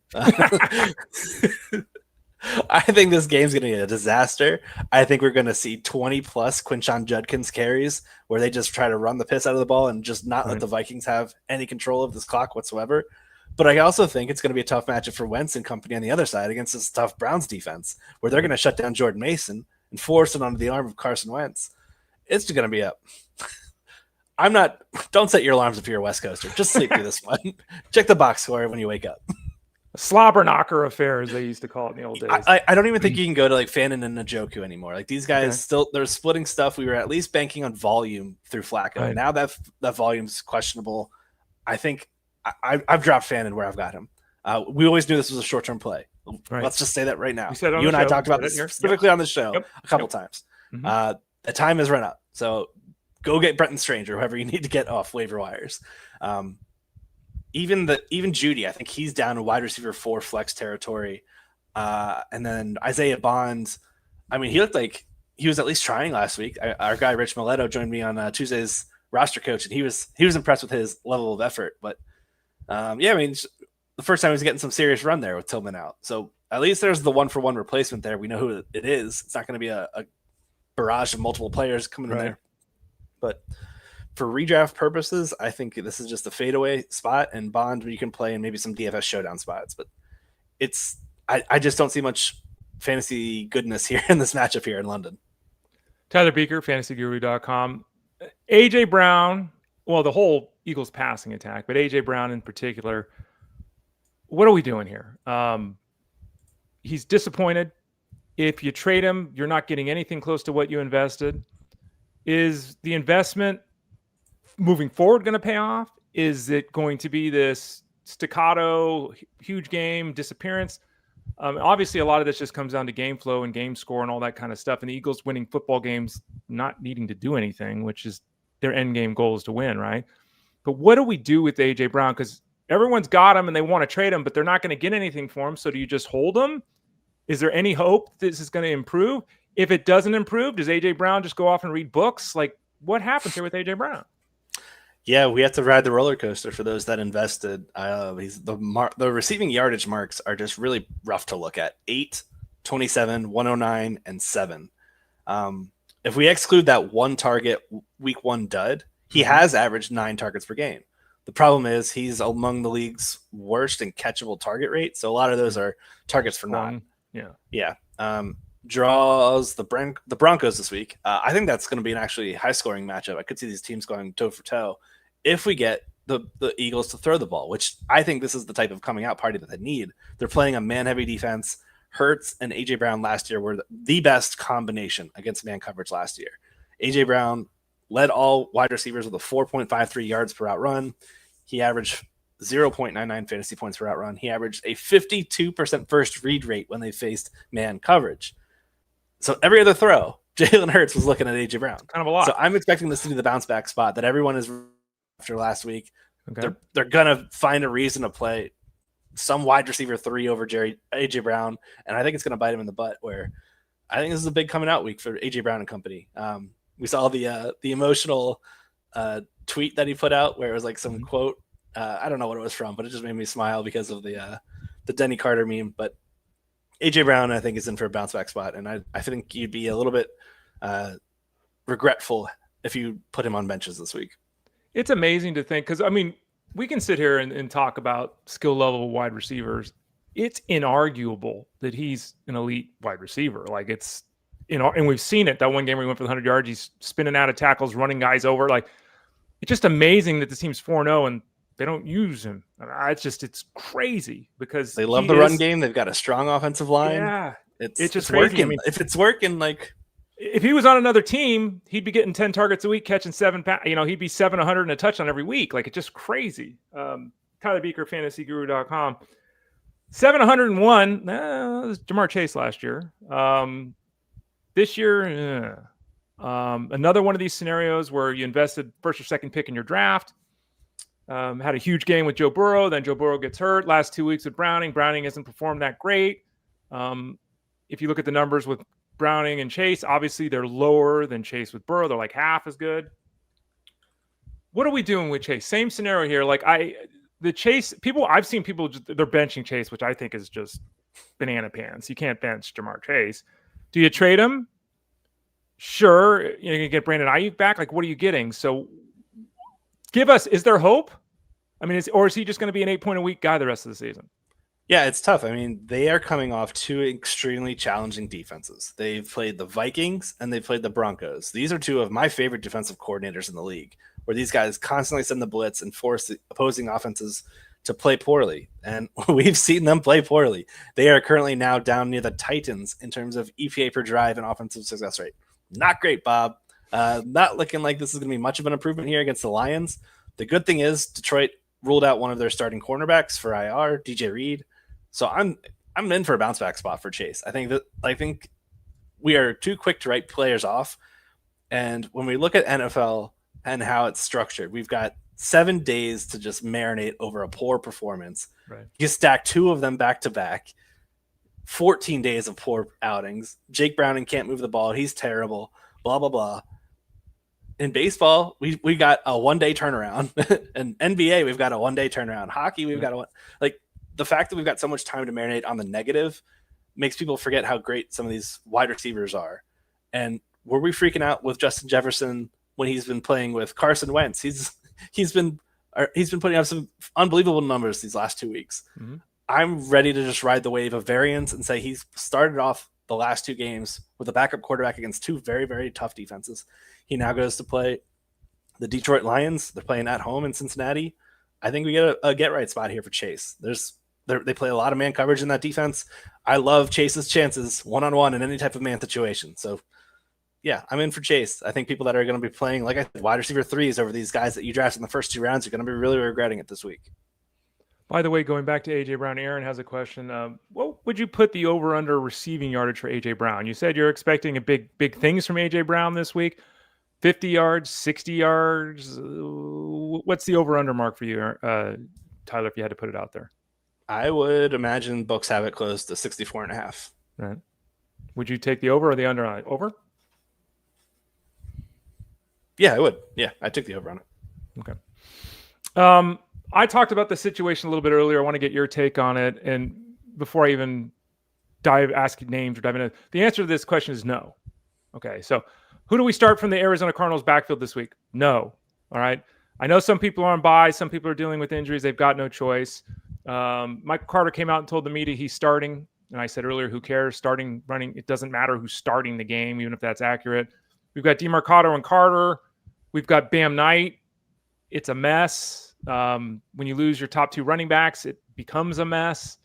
I think this game's going to be a disaster. I think we're going to see 20-plus Quinshon Judkins carries where they just try to run the piss out of the ball and just not let the Vikings have any control of this clock whatsoever. But I also think it's going to be a tough matchup for Wentz and company on the other side against this tough Browns defense where they're going to shut down Jordan Mason and force it onto the arm of Carson Wentz. It's going to be up. Don't set your alarms if you're a West Coaster. Just sleep through this one. Check the box score when you wake up. A slobber knocker affair, as they used to call it in the old days. I don't even think you can go to like Fannin and Njoku anymore. Like these guys they're splitting stuff. We were at least banking on volume through Flacco. Right. Now that volume's questionable, I think I've dropped Fannin where I've got him. We always knew this was a short-term play. Right. Let's just say that right now. You and I talked about this specifically on the show a couple times. Mm-hmm. The time has run out. So go get Brenton Strange or whoever you need to get off waiver wires. Even Judy, I think he's down in wide receiver 4 flex territory. And then Isaiah Bonds, I mean, he looked like he was at least trying last week. Our guy Rich Miletto joined me on Tuesday's roster coach, and he was impressed with his level of effort. But I mean, the first time he was getting some serious run there with Tillman out. So at least there's the 1-for-1 replacement there. We know who it is. It's not going to be a barrage of multiple players coming in there. But for redraft purposes, I think this is just a fadeaway spot, and Bond you can play in maybe some DFS showdown spots. But I just don't see much fantasy goodness here in this matchup here in London. Tyler Beaker, fantasyguru.com. AJ Brown, well, the whole Eagles passing attack, but AJ Brown in particular, what are we doing here? He's disappointed. If you trade him, you're not getting anything close to what you invested. Is the investment moving forward going to pay off? Is it going to be this staccato, huge game disappearance? Obviously, a lot of this just comes down to game flow and game score and all that kind of stuff. And the Eagles winning football games, not needing to do anything, which is their end game goal is to win, right? But what do we do with A.J. Brown? Because everyone's got him and they want to trade him, but they're not going to get anything for him. So do you just hold him? Is there any hope this is going to improve? If it doesn't improve, does A.J. Brown just go off and read books? Like, what happens here with A.J. Brown? Yeah, we have to ride the roller coaster for those that invested. The receiving yardage marks are just really rough to look at. 8, 27, 109, and 7. If we exclude that one target week 1 dud, he has averaged 9 targets per game. The problem is he's among the league's worst in catchable target rate. So a lot of those are targets for naught. Yeah. Draws the Broncos this week. I think that's going to be an actually high scoring matchup. I could see these teams going toe for toe if we get the Eagles to throw the ball, which I think this is the type of coming out party that they need. They're playing a man heavy defense. Hurts and AJ Brown last year were the best combination against man coverage last year. AJ Brown led all wide receivers with a 4.53 yards per out run. He averaged 0.99 fantasy points per out run. He averaged a 52% first read rate when they faced man coverage. So every other throw, Jalen Hurts was looking at A.J. Brown. Kind of a lot. So I'm expecting this to be the bounce back spot that everyone is after last week. Okay. They're going to find a reason to play some wide receiver 3 over A.J. Brown, and I think it's going to bite him in the butt, where I think this is a big coming out week for A.J. Brown and company. We saw the emotional tweet that he put out where it was like some quote. I don't know what it was from, but it just made me smile because of the Denny Carter meme. But A.J. Brown, I think, is in for a bounce back spot, and I think you'd be a little bit regretful if you put him on benches this week. It's amazing to think, because, I mean, we can sit here and talk about skill level wide receivers. It's inarguable that he's an elite wide receiver. Like, it's, and we've seen it. That one game where he went for the 100 yards, he's spinning out of tackles, running guys over. Like, it's just amazing that the team's 4-0 and they don't use him. It's crazy because they love the run game. They've got a strong offensive line. Yeah, it's just working. I mean, if it's working, like if he was on another team, he'd be getting 10 targets a week, catching 7. He'd be 700 and a touchdown every week. Like, it's just crazy. Tyler Beaker, fantasyguru.com. 701. That was Jamar Chase last year. This year, another one of these scenarios where you invested first or second pick in your draft. Had a huge game with Joe Burrow. Then Joe Burrow gets hurt. Last 2 weeks with Browning. Browning hasn't performed that great. If you look at the numbers with Browning and Chase, obviously they're lower than Chase with Burrow. They're like half as good. What are we doing with Chase? Same scenario here. Like Chase people, I've seen people they're benching Chase, which I think is just banana pants. You can't bench Jamar Chase. Do you trade him? Sure, you're gonna get Brandon Ayuk back. Like, what are you getting? So, give us. Is there hope? I mean, or is he just going to be an 8-point-a-week guy the rest of the season? Yeah, it's tough. I mean, they are coming off two extremely challenging defenses. They've played the Vikings and they've played the Broncos. These are two of my favorite defensive coordinators in the league, where these guys constantly send the blitz and force the opposing offenses to play poorly. And we've seen them play poorly. They are currently now down near the Titans in terms of EPA per drive and offensive success rate. Not great, Bob. Not looking like this is going to be much of an improvement here against the Lions. The good thing is Detroit ruled out one of their starting cornerbacks for IR, DJ Reed. So I'm in for a bounce back spot for Chase. I think we are too quick to write players off. And when we look at NFL and how it's structured, we've got 7 days to just marinate over a poor performance. Right. You stack 2 of them back to back. 14 days of poor outings. Jake Browning can't move the ball. He's terrible. Blah, blah, blah. In baseball, we got a 1-day turnaround. And NBA, we've got a 1-day turnaround. Hockey, we've got the fact that we've got so much time to marinate on the negative makes people forget how great some of these wide receivers are. And were we freaking out with Justin Jefferson when he's been playing with Carson Wentz? He's been putting up some unbelievable numbers these last 2 weeks. Mm-hmm. I'm ready to just ride the wave of variance and say he's started off the last 2 games with a backup quarterback against 2 very, very tough defenses. He now goes to play the Detroit Lions. They're playing at home in Cincinnati. I think we get a get-right spot here for Chase. They play a lot of man coverage in that defense. I love Chase's chances one-on-one in any type of man situation. So, yeah, I'm in for Chase. I think people that are going to be playing, like I said, wide receiver 3s over these guys that you drafted in the first 2 rounds are going to be really regretting it this week. By the way, going back to A.J. Brown, Aaron has a question. What would you put the over-under receiving yardage for A.J. Brown? You said you're expecting big things from A.J. Brown this week. 50 yards, 60 yards. What's the over-under mark for you, Tyler, if you had to put it out there? I would imagine books have it close to 64.5. Right. Would you take the over or the under on it? Over? Yeah, I would. Yeah, I took the over on it. Okay. I talked about the situation a little bit earlier. I want to get your take on it. And before I even ask names or dive into it, the answer to this question is no. Okay. So who do we start from the Arizona Cardinals backfield this week? No. All right. I know some people are on bye. Some people are dealing with injuries. They've got no choice. Michael Carter came out and told the media he's starting. And I said earlier, who cares? Starting, running, it doesn't matter who's starting the game, even if that's accurate. We've got DeMarcado and Carter. We've got Bam Knight. It's a mess. When you lose your top 2 running backs, it becomes a mess.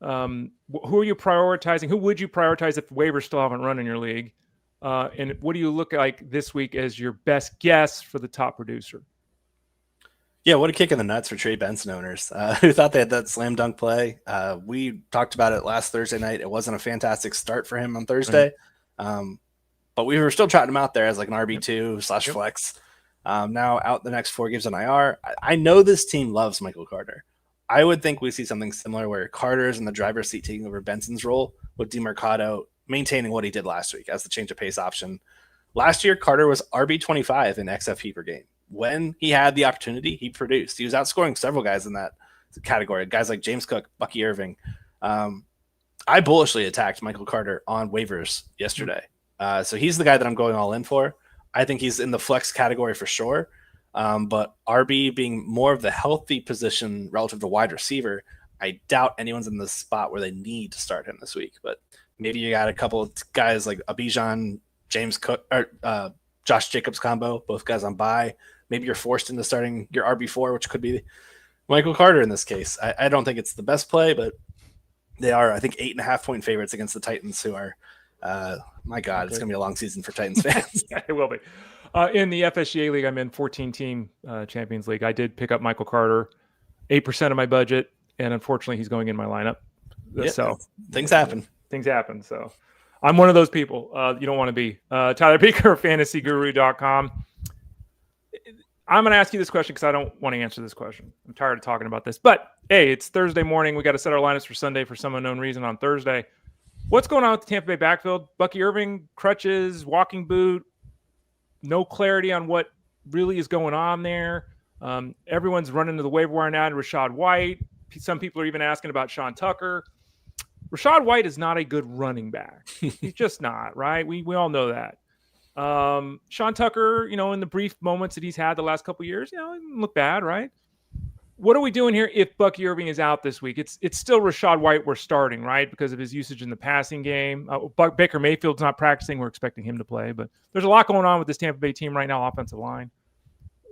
Who are you prioritizing? Who would you prioritize if waivers still haven't run in your league? And what do you look like this week as your best guess for the top producer? Yeah, what a kick in the nuts for Trey Benson owners who thought they had that slam dunk play. We talked about it last Thursday night. It wasn't a fantastic start for him on Thursday, but we were still trotting him out there as like an RB2 / flex. Now out the next 4 games on IR. I know this team loves Michael Carter. I would think we see something similar where Carter's in the driver's seat taking over Benson's role with DeMarcado maintaining what he did last week as the change of pace option. Last year, Carter was RB25 in XFP per game. When he had the opportunity, he produced. He was outscoring several guys in that category, guys like James Cook, Bucky Irving. I bullishly attacked Michael Carter on waivers yesterday. So he's the guy that I'm going all in for. I think he's in the flex category for sure. But RB being more of the healthy position relative to wide receiver, I doubt anyone's in the spot where they need to start him this week. But maybe you got a couple of guys like Bijan, James Cook, or Josh Jacobs combo, both guys on bye. Maybe you're forced into starting your RB4, which could be Michael Carter in this case. I don't think it's the best play, but they are, I think, 8.5-point favorites against the Titans, who are, my God, it's going to be a long season for Titans fans. Yeah, it will be. In the FSGA league, I'm in 14-team Champions League. I did pick up Michael Carter, 8% of my budget, and unfortunately, he's going in my lineup. Yeah, so things happen. Things happen. So I'm one of those people you don't want to be. Tyler Beaker, fantasyguru.com. I'm going to ask you this question because I don't want to answer this question. I'm tired of talking about this. But, hey, it's Thursday morning. We got to set our lineups for Sunday for some unknown reason on Thursday. What's going on with the Tampa Bay backfield? Bucky Irving, crutches, walking boot, no clarity on what really is going on there. Everyone's running to the waiver wire now to Rachaad White. Some people are even asking about Sean Tucker. Rachaad White is not a good running back. He's just not, right? We all know that. Sean Tucker, in the brief moments that he's had the last couple of years, he didn't look bad, right? What are we doing here if Bucky Irving is out this week? It's still Rachaad White we're starting, right? Because of his usage in the passing game. Baker Mayfield's not practicing. We're expecting him to play. But there's a lot going on with this Tampa Bay team right now, offensive line.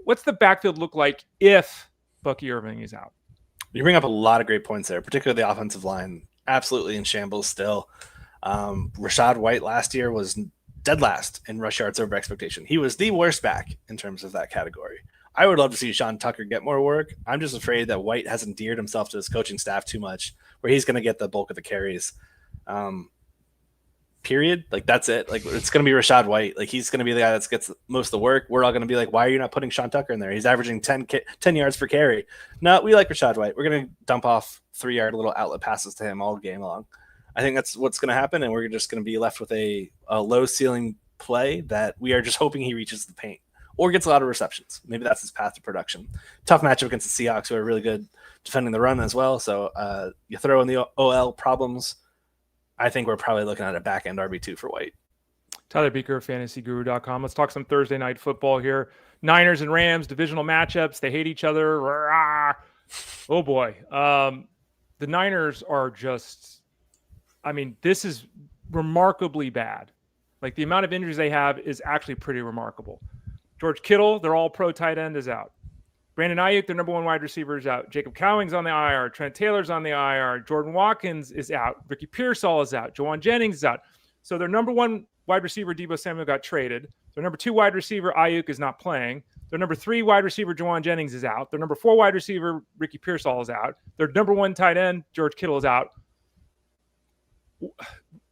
What's the backfield look like if Bucky Irving is out? You bring up a lot of great points there, particularly the offensive line. Absolutely in shambles still. Rachaad White last year was dead last in rush yards over expectation. He was the worst back in terms of that category. I would love to see Sean Tucker get more work. I'm just afraid that White has endeared himself to his coaching staff too much, where he's going to get the bulk of the carries. Period. Like, that's it. Like, it's going to be Rachaad White. Like, he's going to be the guy that gets most of the work. We're all going to be like, why are you not putting Sean Tucker in there? He's averaging 10 yards per carry. No, we like Rachaad White. We're going to dump off 3-yard little outlet passes to him all game long. I think that's what's going to happen, and we're just going to be left with a low ceiling play that we are just hoping he reaches the paint or gets a lot of receptions. Maybe that's his path to production. Tough matchup against the Seahawks, who are really good defending the run as well. So you throw in the OL problems, I think we're probably looking at a back-end RB2 for White. Tyler Beaker, fantasyguru.com. Let's talk some Thursday night football here. Niners and Rams, divisional matchups. They hate each other. Oh, boy. The Niners are just... this is remarkably bad. Like, the amount of injuries they have is actually pretty remarkable. George Kittle, their all-pro tight end, is out. Brandon Ayuk, their number one wide receiver, is out. Jacob Cowing's on the IR. Trent Taylor's on the IR. Jordan Watkins is out. Ricky Pearsall is out. Juwan Jennings is out. So their number one wide receiver, Deebo Samuel, got traded. Their number two wide receiver, Ayuk, is not playing. Their number three wide receiver, Juwan Jennings, is out. Their number four wide receiver, Ricky Pearsall, is out. Their number one tight end, George Kittle, is out.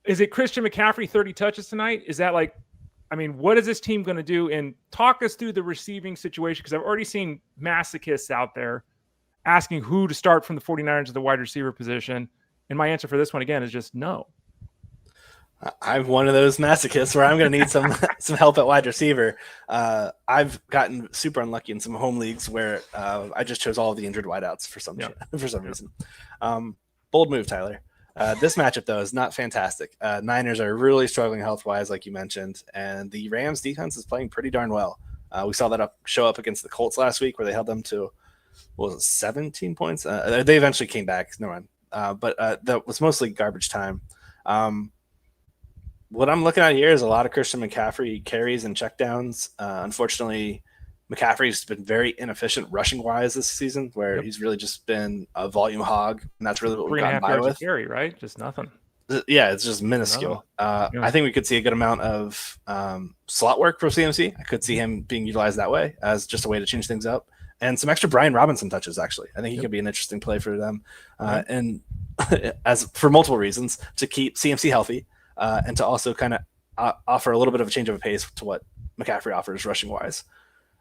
Is it Christian McCaffrey 30 touches tonight? Is that what is this team going to do? And talk us through the receiving situation, because I've already seen masochists out there asking who to start from the 49ers at the wide receiver position. And my answer for this one, again, is just no. I'm one of those masochists where I'm going to need some help at wide receiver. I've gotten super unlucky in some home leagues where I just chose all of the injured wideouts for some reason. Bold move, Tyler. This matchup, though, is not fantastic. Niners are really struggling health-wise, like you mentioned, and the Rams' defense is playing pretty darn well. We saw that show up against the Colts last week, where they held them to, 17 points? They eventually came back. Never mind. But that was mostly garbage time. What I'm looking at here is a lot of Christian McCaffrey carries and checkdowns. Unfortunately, McCaffrey's been very inefficient rushing-wise this season, where he's really just been a volume hog, and that's really what we've gotten by with. Carry, right? Just nothing. Yeah, it's just minuscule. I think we could see a good amount of slot work for CMC. I could see him being utilized that way as just a way to change things up. And some extra Brian Robinson touches, actually. I think he could be an interesting play for them. And as for multiple reasons, to keep CMC healthy and to also kind of offer a little bit of a change of a pace to what McCaffrey offers rushing-wise.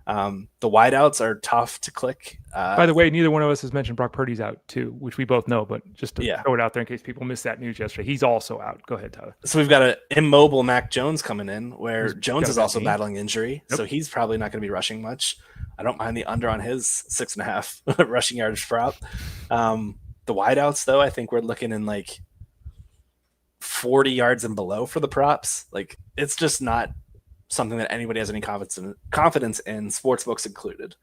The wideouts are tough to click. By the way, neither one of us has mentioned Brock Purdy's out too, which we both know, but just to throw it out there in case people missed that news yesterday, he's also out. Go ahead, Tyler. So we've got an immobile Mac Jones coming in, where Jones is also battling injury, so he's probably not going to be rushing much. I don't mind the under on his 6.5 rushing yards prop. The wideouts, though, I think we're looking in like 40 yards and below for the props. Like, it's just not something that anybody has any confidence in, sportsbooks included.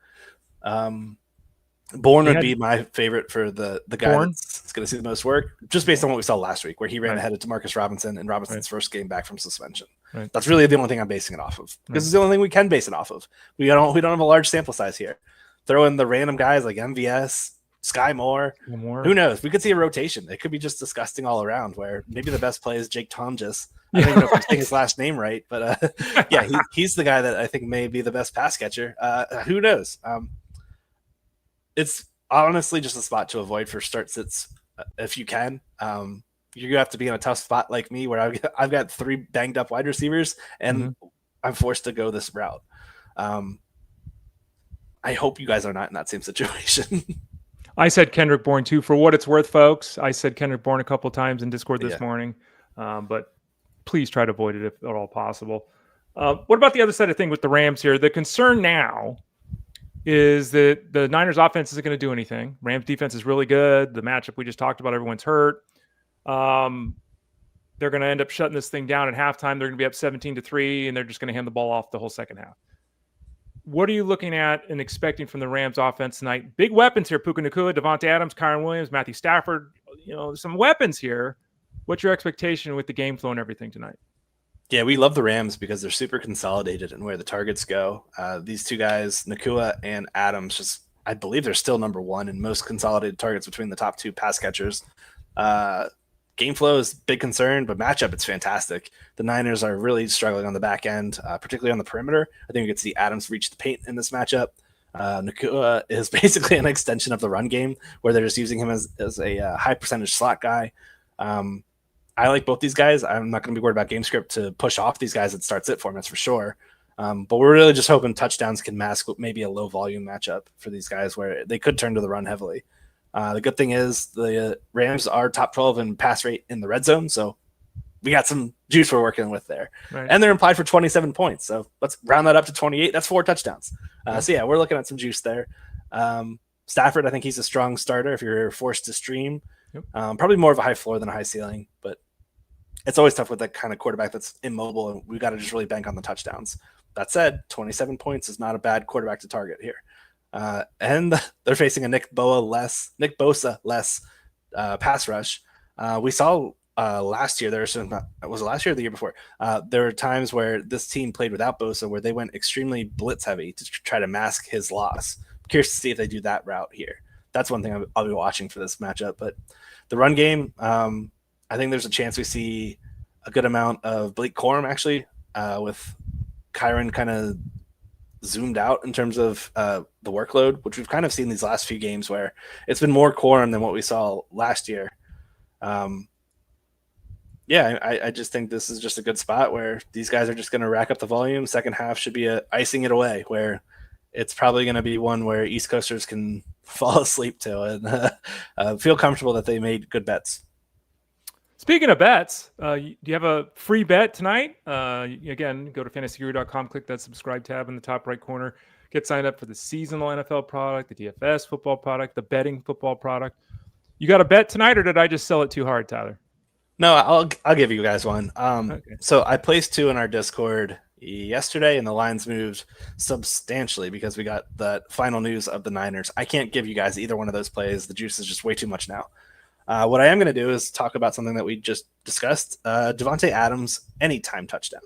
Bourne would be my favorite for the guy that's going to see the most work, just based on what we saw last week, where he ran ahead of Demarcus Robinson in Robinson's first game back from suspension. That's really the only thing I'm basing it off of, because it's the only thing we can base it off of. We don't have a large sample size here. Throw in the random guys like MVS, Sky Moore. Who knows? We could see a rotation. It could be just disgusting all around, where maybe the best play is Jake Tomjus. I don't even know if I'm saying his last name right, but he's the guy that I think may be the best pass catcher. Who knows? It's honestly just a spot to avoid for start sits if you can. You're gonna have to be in a tough spot like me, where I've got 3 banged up wide receivers, and I'm forced to go this route. I hope you guys are not in that same situation. I said Kendrick Bourne too. For what it's worth, folks, I said Kendrick Bourne a couple times in Discord this morning, but please try to avoid it if at all possible. What about the other side of thing with the Rams here? The concern now is that the Niners offense isn't going to do anything. Rams defense is really good. The matchup we just talked about, everyone's hurt. They're going to end up shutting this thing down at halftime. They're going to be up 17-3, and they're just going to hand the ball off the whole second half. What are you looking at and expecting from the Rams offense tonight? Big weapons here. Puka Nacua, Devontae Adams, Kyron Williams, Matthew Stafford. There's some weapons here. What's your expectation with the game flow and everything tonight? Yeah, we love the Rams because they're super consolidated in where the targets go. These two guys, Nacua and Adams, I believe they're still number one in most consolidated targets between the top two pass catchers. Game flow is a big concern, but matchup, it's fantastic. The Niners are really struggling on the back end, particularly on the perimeter. I think we could see Adams reach the paint in this matchup. Nacua is basically an extension of the run game where they're just using him as a high percentage slot guy. I like both these guys. I'm not going to be worried about game script to push off these guys at start sit formats for sure. But we're really just hoping touchdowns can mask maybe a low volume matchup for these guys where they could turn to the run heavily. The good thing is the Rams are top 12 in pass rate in the red zone, so we got some juice we're working with there. Right. And they're implied for 27 points, so let's round that up to 28. That's 4 touchdowns. So, yeah, we're looking at some juice there. Stafford, I think he's a strong starter if you're forced to stream. Yep. Probably more of a high floor than a high ceiling, but it's always tough with that kind of quarterback that's immobile, and we've got to just really bank on the touchdowns. That said, 27 points is not a bad quarterback to target here. And they're facing a Nick Bosa less pass rush. We saw last year, was it last year or the year before? There were times where this team played without Bosa where they went extremely blitz heavy to try to mask his loss. I'm curious to see if they do that route here. That's one thing I'll be watching for this matchup. But the run game, I think there's a chance we see a good amount of Blake Corum actually, with Kyron kind of zoomed out in terms of the workload, which we've kind of seen these last few games where it's been more Corum than what we saw last year. I just think this is just a good spot where these guys are just going to rack up the volume. Second half should be icing it away, where it's probably going to be one where East Coasters can fall asleep to and feel comfortable that they made good bets. Speaking of bets, do you have a free bet tonight? Again, go to fantasyguru.com, click that subscribe tab in the top right corner. Get signed up for the seasonal NFL product, the DFS football product, the betting football product. You got a bet tonight, or did I just sell it too hard, Tyler? No, I'll give you guys one. Okay. So I placed 2 in our Discord yesterday, and the lines moved substantially because we got the final news of the Niners. I can't give you guys either one of those plays. The juice is just way too much now. What I am going to do is talk about something that we just discussed. Devontae Adams, anytime touchdown.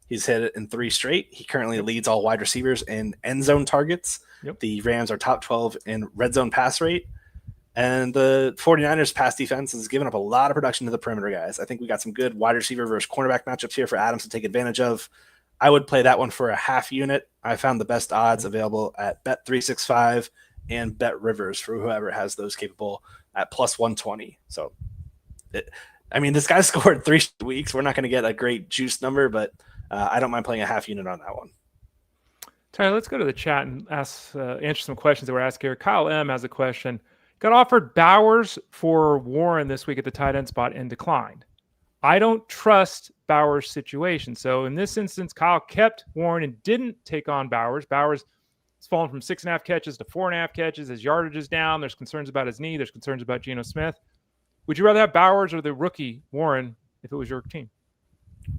He's hit it in 3 straight. He currently leads all wide receivers in end zone targets. Yep. The Rams are top 12 in red zone pass rate. And the 49ers pass defense has given up a lot of production to the perimeter guys. I think we got some good wide receiver versus cornerback matchups here for Adams to take advantage of. I would play that one for a half unit. I found the best odds available at Bet365 and Bet Rivers for whoever has those capable at plus 120. So, this guy scored 3 weeks. We're not going to get a great juice number, but I don't mind playing a half unit on that one. Tyler, let's go to the chat and answer some questions that were asked here. Kyle M has a question. Got offered Bowers for Warren this week at the tight end spot and declined. I don't trust Bowers' situation. So in this instance, Kyle kept Warren and didn't take on Bowers. Bowers has fallen from 6.5 catches to 4.5 catches. His yardage is down. There's concerns about his knee. There's concerns about Geno Smith. Would you rather have Bowers or the rookie Warren if it was your team?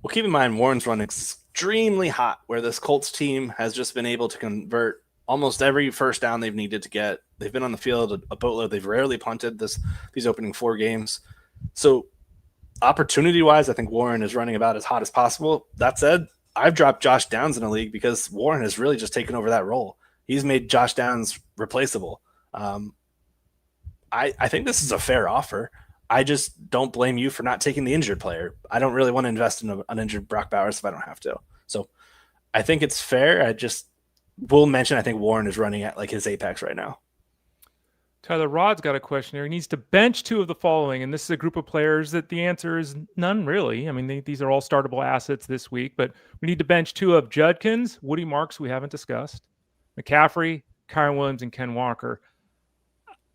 Well, keep in mind, Warren's run extremely hot, where this Colts team has just been able to convert almost every first down they've needed to get. They've been on the field a boatload. They've rarely punted these opening 4 games. So opportunity-wise, I think Warren is running about as hot as possible. That said, I've dropped Josh Downs in a league because Warren has really just taken over that role. He's made Josh Downs replaceable. I think this is a fair offer. I just don't blame you for not taking the injured player. I don't really want to invest in an injured Brock Bowers if I don't have to. So I think it's fair. I just will mention I think Warren is running at like his apex right now. Tyler Rod's got a question here. He needs to bench 2 of the following, and this is a group of players that the answer is none, really. I mean, these are all startable assets this week, but we need to bench 2 of Judkins, Woody Marks, we haven't discussed, McCaffrey, Kyron Williams, and Ken Walker.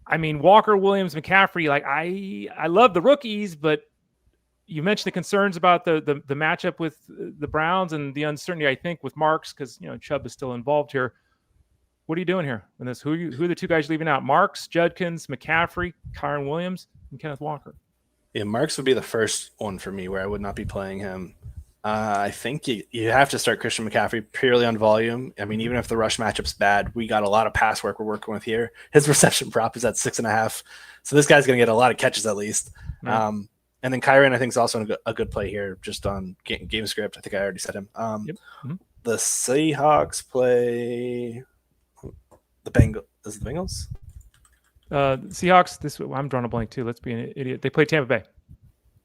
I mean, Walker, Williams, McCaffrey, like I love the rookies, but you mentioned the concerns about the matchup with the Browns and the uncertainty, I think, with Marks, because Chubb is still involved here. What are you doing here in this? Who are the two guys you're leaving out? Marks, Judkins, McCaffrey, Kyron Williams, and Kenneth Walker. Yeah, Marks would be the first one for me where I would not be playing him. I think you have to start Christian McCaffrey purely on volume. I mean, even if the rush matchup's bad, we got a lot of pass work we're working with here. His reception prop is at 6.5, so this guy's going to get a lot of catches at least. Mm-hmm. And then Kyron, I think, is also a good play here just on game script. I think I already said him. Yep. Mm-hmm. The Seahawks play the Bengals. Is it the Bengals? Seahawks. I'm drawing a blank too. Let's be an idiot. They play Tampa Bay.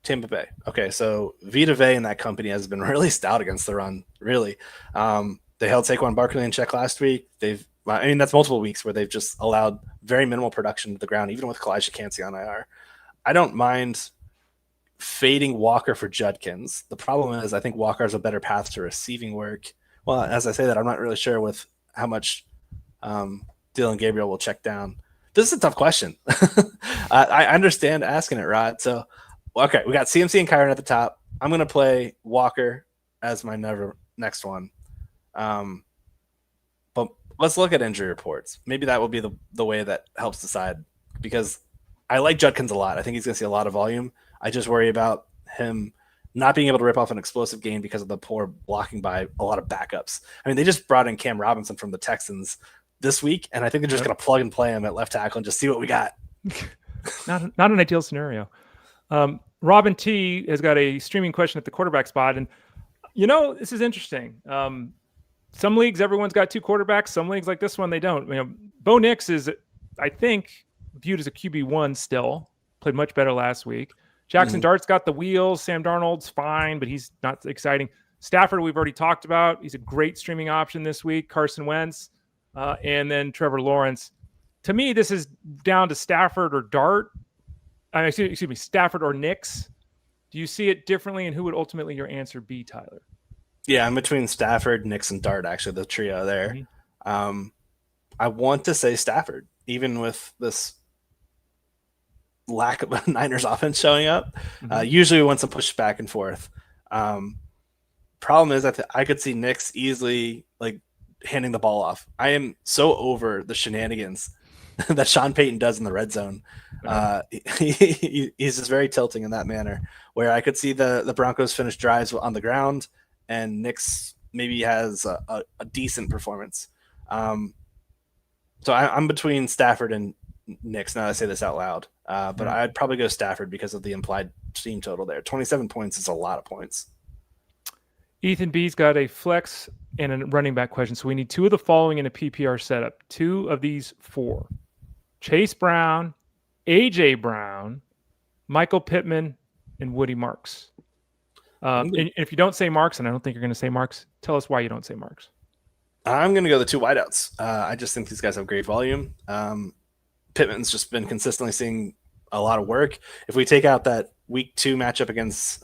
Tampa Bay. Okay, so Vita Vea and that company has been really stout against the run. Really, they held Saquon Barkley in check last week. That's multiple weeks where they've just allowed very minimal production to the ground, even with Kalijah Cansey on IR. I don't mind fading Walker for Judkins. The problem is I think Walker has a better path to receiving work. Well, as I say that, I'm not really sure with how much Dylan Gabriel will check down. This is a tough question. I understand asking it, Rod. So, okay, we got CMC and Kyron at the top. I'm going to play Walker as my next one. But let's look at injury reports. Maybe that will be the way that helps decide, because I like Judkins a lot. I think he's going to see a lot of volume. I just worry about him not being able to rip off an explosive game because of the poor blocking by a lot of backups. I mean, they just brought in Cam Robinson from the Texans this week, and I think they're just going to plug and play him at left tackle and just see what we got. Not an ideal scenario. Robin T has got a streaming question at the quarterback spot, and this is interesting. Some leagues everyone's got two quarterbacks. Some leagues like this one they don't. Bo Nix is, I think, viewed as a QB1 still. Played much better last week. Jackson Dart's got the wheels. Sam Darnold's fine, but he's not exciting. Stafford we've already talked about. He's a great streaming option this week. Carson Wentz, and then Trevor Lawrence. To me, this is down to Stafford or Dart. Excuse me, Stafford or Nix. Do you see it differently, and who would ultimately your answer be, Tyler? Yeah, I'm between Stafford, Nix, and Dart, actually, the trio there. Mm-hmm. I want to say Stafford, even with this lack of a Niners offense showing up. Mm-hmm. Usually we want some push back and forth. Problem is I could see Nix easily handing the ball off. I am so over the shenanigans that Sean Payton does in the red zone. He's just very tilting in that manner, where I could see the Broncos finish drives on the ground and Nix maybe has a decent performance. So I'm between Stafford and Nix. Now I say this out loud, but I'd probably go Stafford because of the implied team total there. 27 points is a lot of points. Ethan B's got a flex and a running back question. So we need two of the following in a PPR setup. Two of these four: Chase Brown, AJ Brown, Michael Pittman, and Woody Marks. And if you don't say Marks, and I don't think you're going to say Marks, tell us why you don't say Marks. I'm going to go the two wideouts. I just think these guys have great volume. Pittman's just been consistently seeing a lot of work. If we take out that week 2 matchup against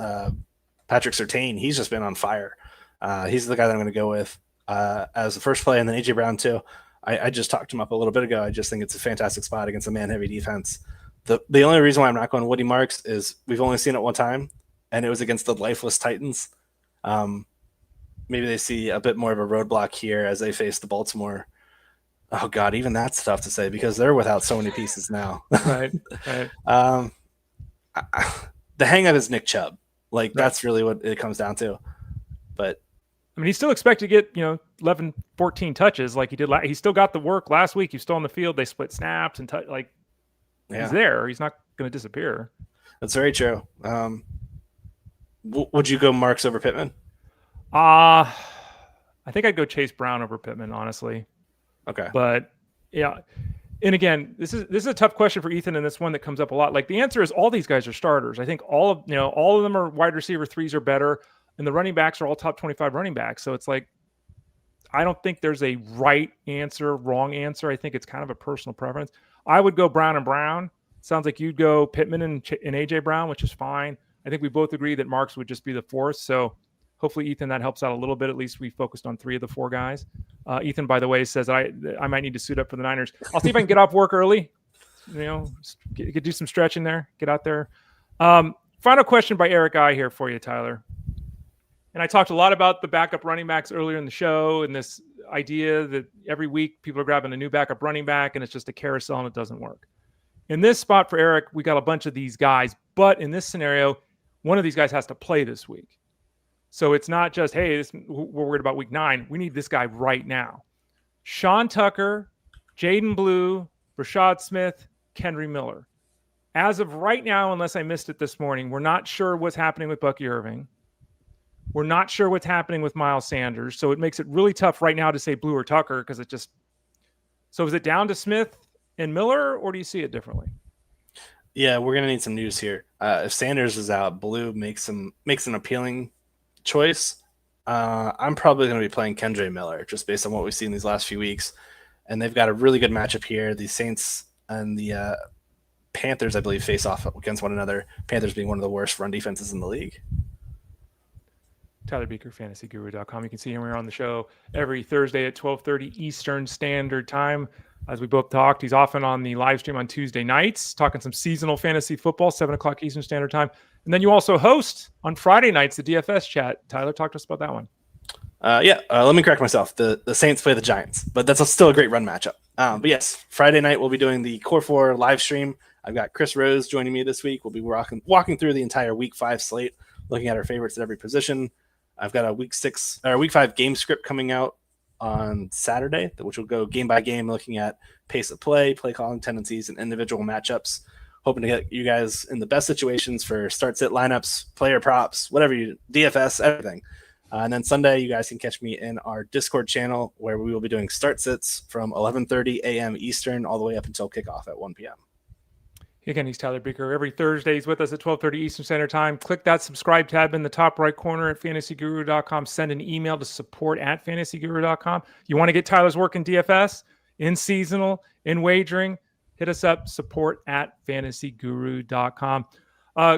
Patrick Surtain, he's just been on fire. He's the guy that I'm going to go with as the first play, and then AJ Brown too. I just talked him up a little bit ago. I just think it's a fantastic spot against a man-heavy defense. The only reason why I'm not going Woody Marks is we've only seen it one time, and it was against the lifeless Titans. Maybe they see a bit more of a roadblock here as they face the Baltimore. Oh God, even that's tough to say because they're without so many pieces now. Right. The hang-up is Nick Chubb. That's really what it comes down to. But I mean, he's still expected to get 11, 14 touches like he did. He still got the work last week. He's still on the field. They split snaps and he's there. He's not going to disappear. That's very true. Would you go Marks over Pittman? I think I'd go Chase Brown over Pittman, honestly. Okay. But yeah. And again, this is a tough question for Ethan, and this one that comes up a lot. The answer is all these guys are starters. I think all of them are wide receiver 3s or better, and the running backs are all top 25 running backs. So it's I don't think there's a right answer, wrong answer. I think it's kind of a personal preference. I would go Brown and Brown. Sounds like you'd go Pittman and AJ Brown, which is fine. I think we both agree that Marks would just be the 4th. So hopefully, Ethan, that helps out a little bit. At least we focused on 3 of the 4 guys. Ethan, by the way, says I might need to suit up for the Niners. I'll see if I can get off work early. Do some stretching there. Get out there. Final question by Eric I here for you, Tyler. And I talked a lot about the backup running backs earlier in the show and this idea that every week people are grabbing a new backup running back and it's just a carousel and it doesn't work. In this spot for Eric, we got a bunch of these guys, but in this scenario, one of these guys has to play this week. So it's not just, hey, we're worried about week 9. We need this guy right now. Sean Tucker, Jaden Blue, Rashad Smith, Kendry Miller. As of right now, unless I missed it this morning, we're not sure what's happening with Bucky Irving. We're not sure what's happening with Miles Sanders. So it makes it really tough right now to say Blue or Tucker because so is it down to Smith and Miller, or do you see it differently? Yeah, we're going to need some news here. If Sanders is out, Blue makes an appealing choice. I'm probably going to be playing Kendry Miller just based on what we've seen these last few weeks. And they've got a really good matchup here. The Saints and the Panthers, I believe, face off against one another. Panthers being one of the worst run defenses in the league. Tyler Beaker, fantasyguru.com. You can see him here on the show every Thursday at 12:30 Eastern Standard Time. As we both talked, he's often on the live stream on Tuesday nights, talking some seasonal fantasy football, 7 o'clock Eastern Standard Time. And then you also host on Friday nights the DFS chat. Tyler, talk to us about that one. Let me correct myself. The Saints play the Giants, but that's still a great run matchup. But yes, Friday night we'll be doing the Core 4 live stream. I've got Chris Rose joining me this week. We'll be walking through the entire Week 5 slate, looking at our favorites at every position. I've got a Week 5 game script coming out on Saturday, which will go game by game, looking at pace of play calling tendencies, and individual matchups. Hoping to get you guys in the best situations for start sit lineups, player props, whatever you DFS, everything. And then Sunday, you guys can catch me in our Discord channel where we will be doing start sits from 11:30 a.m. Eastern all the way up until kickoff at 1 p.m. Again, he's Tyler Beaker. Every Thursday, he's with us at 12:30 Eastern Standard Time. Click that subscribe tab in the top right corner at fantasyguru.com. Send an email to support@fantasyguru.com. You want to get Tyler's work in DFS, in seasonal, in wagering, hit us up, support@fantasyguru.com.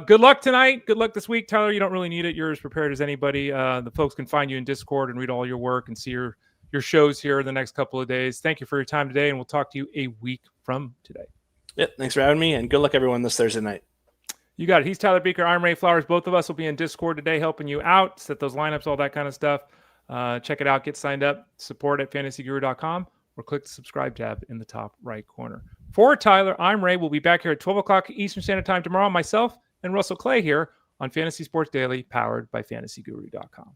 Good luck tonight. Good luck this week. Tyler, you don't really need it. You're as prepared as anybody. The folks can find you in Discord and read all your work and see your shows here in the next couple of days. Thank you for your time today, and we'll talk to you a week from today. Yep, thanks for having me, and good luck everyone this Thursday night. You got it. He's Tyler Beaker. I'm Ray Flowers. Both of us will be in Discord today helping you out, set those lineups, all that kind of stuff. Check it out. Get signed up. Support@fantasyguru.com or click the subscribe tab in the top right corner. For Tyler, I'm Ray. We'll be back here at 12 o'clock Eastern Standard Time tomorrow. Myself and Russell Clay here on Fantasy Sports Daily, powered by fantasyguru.com.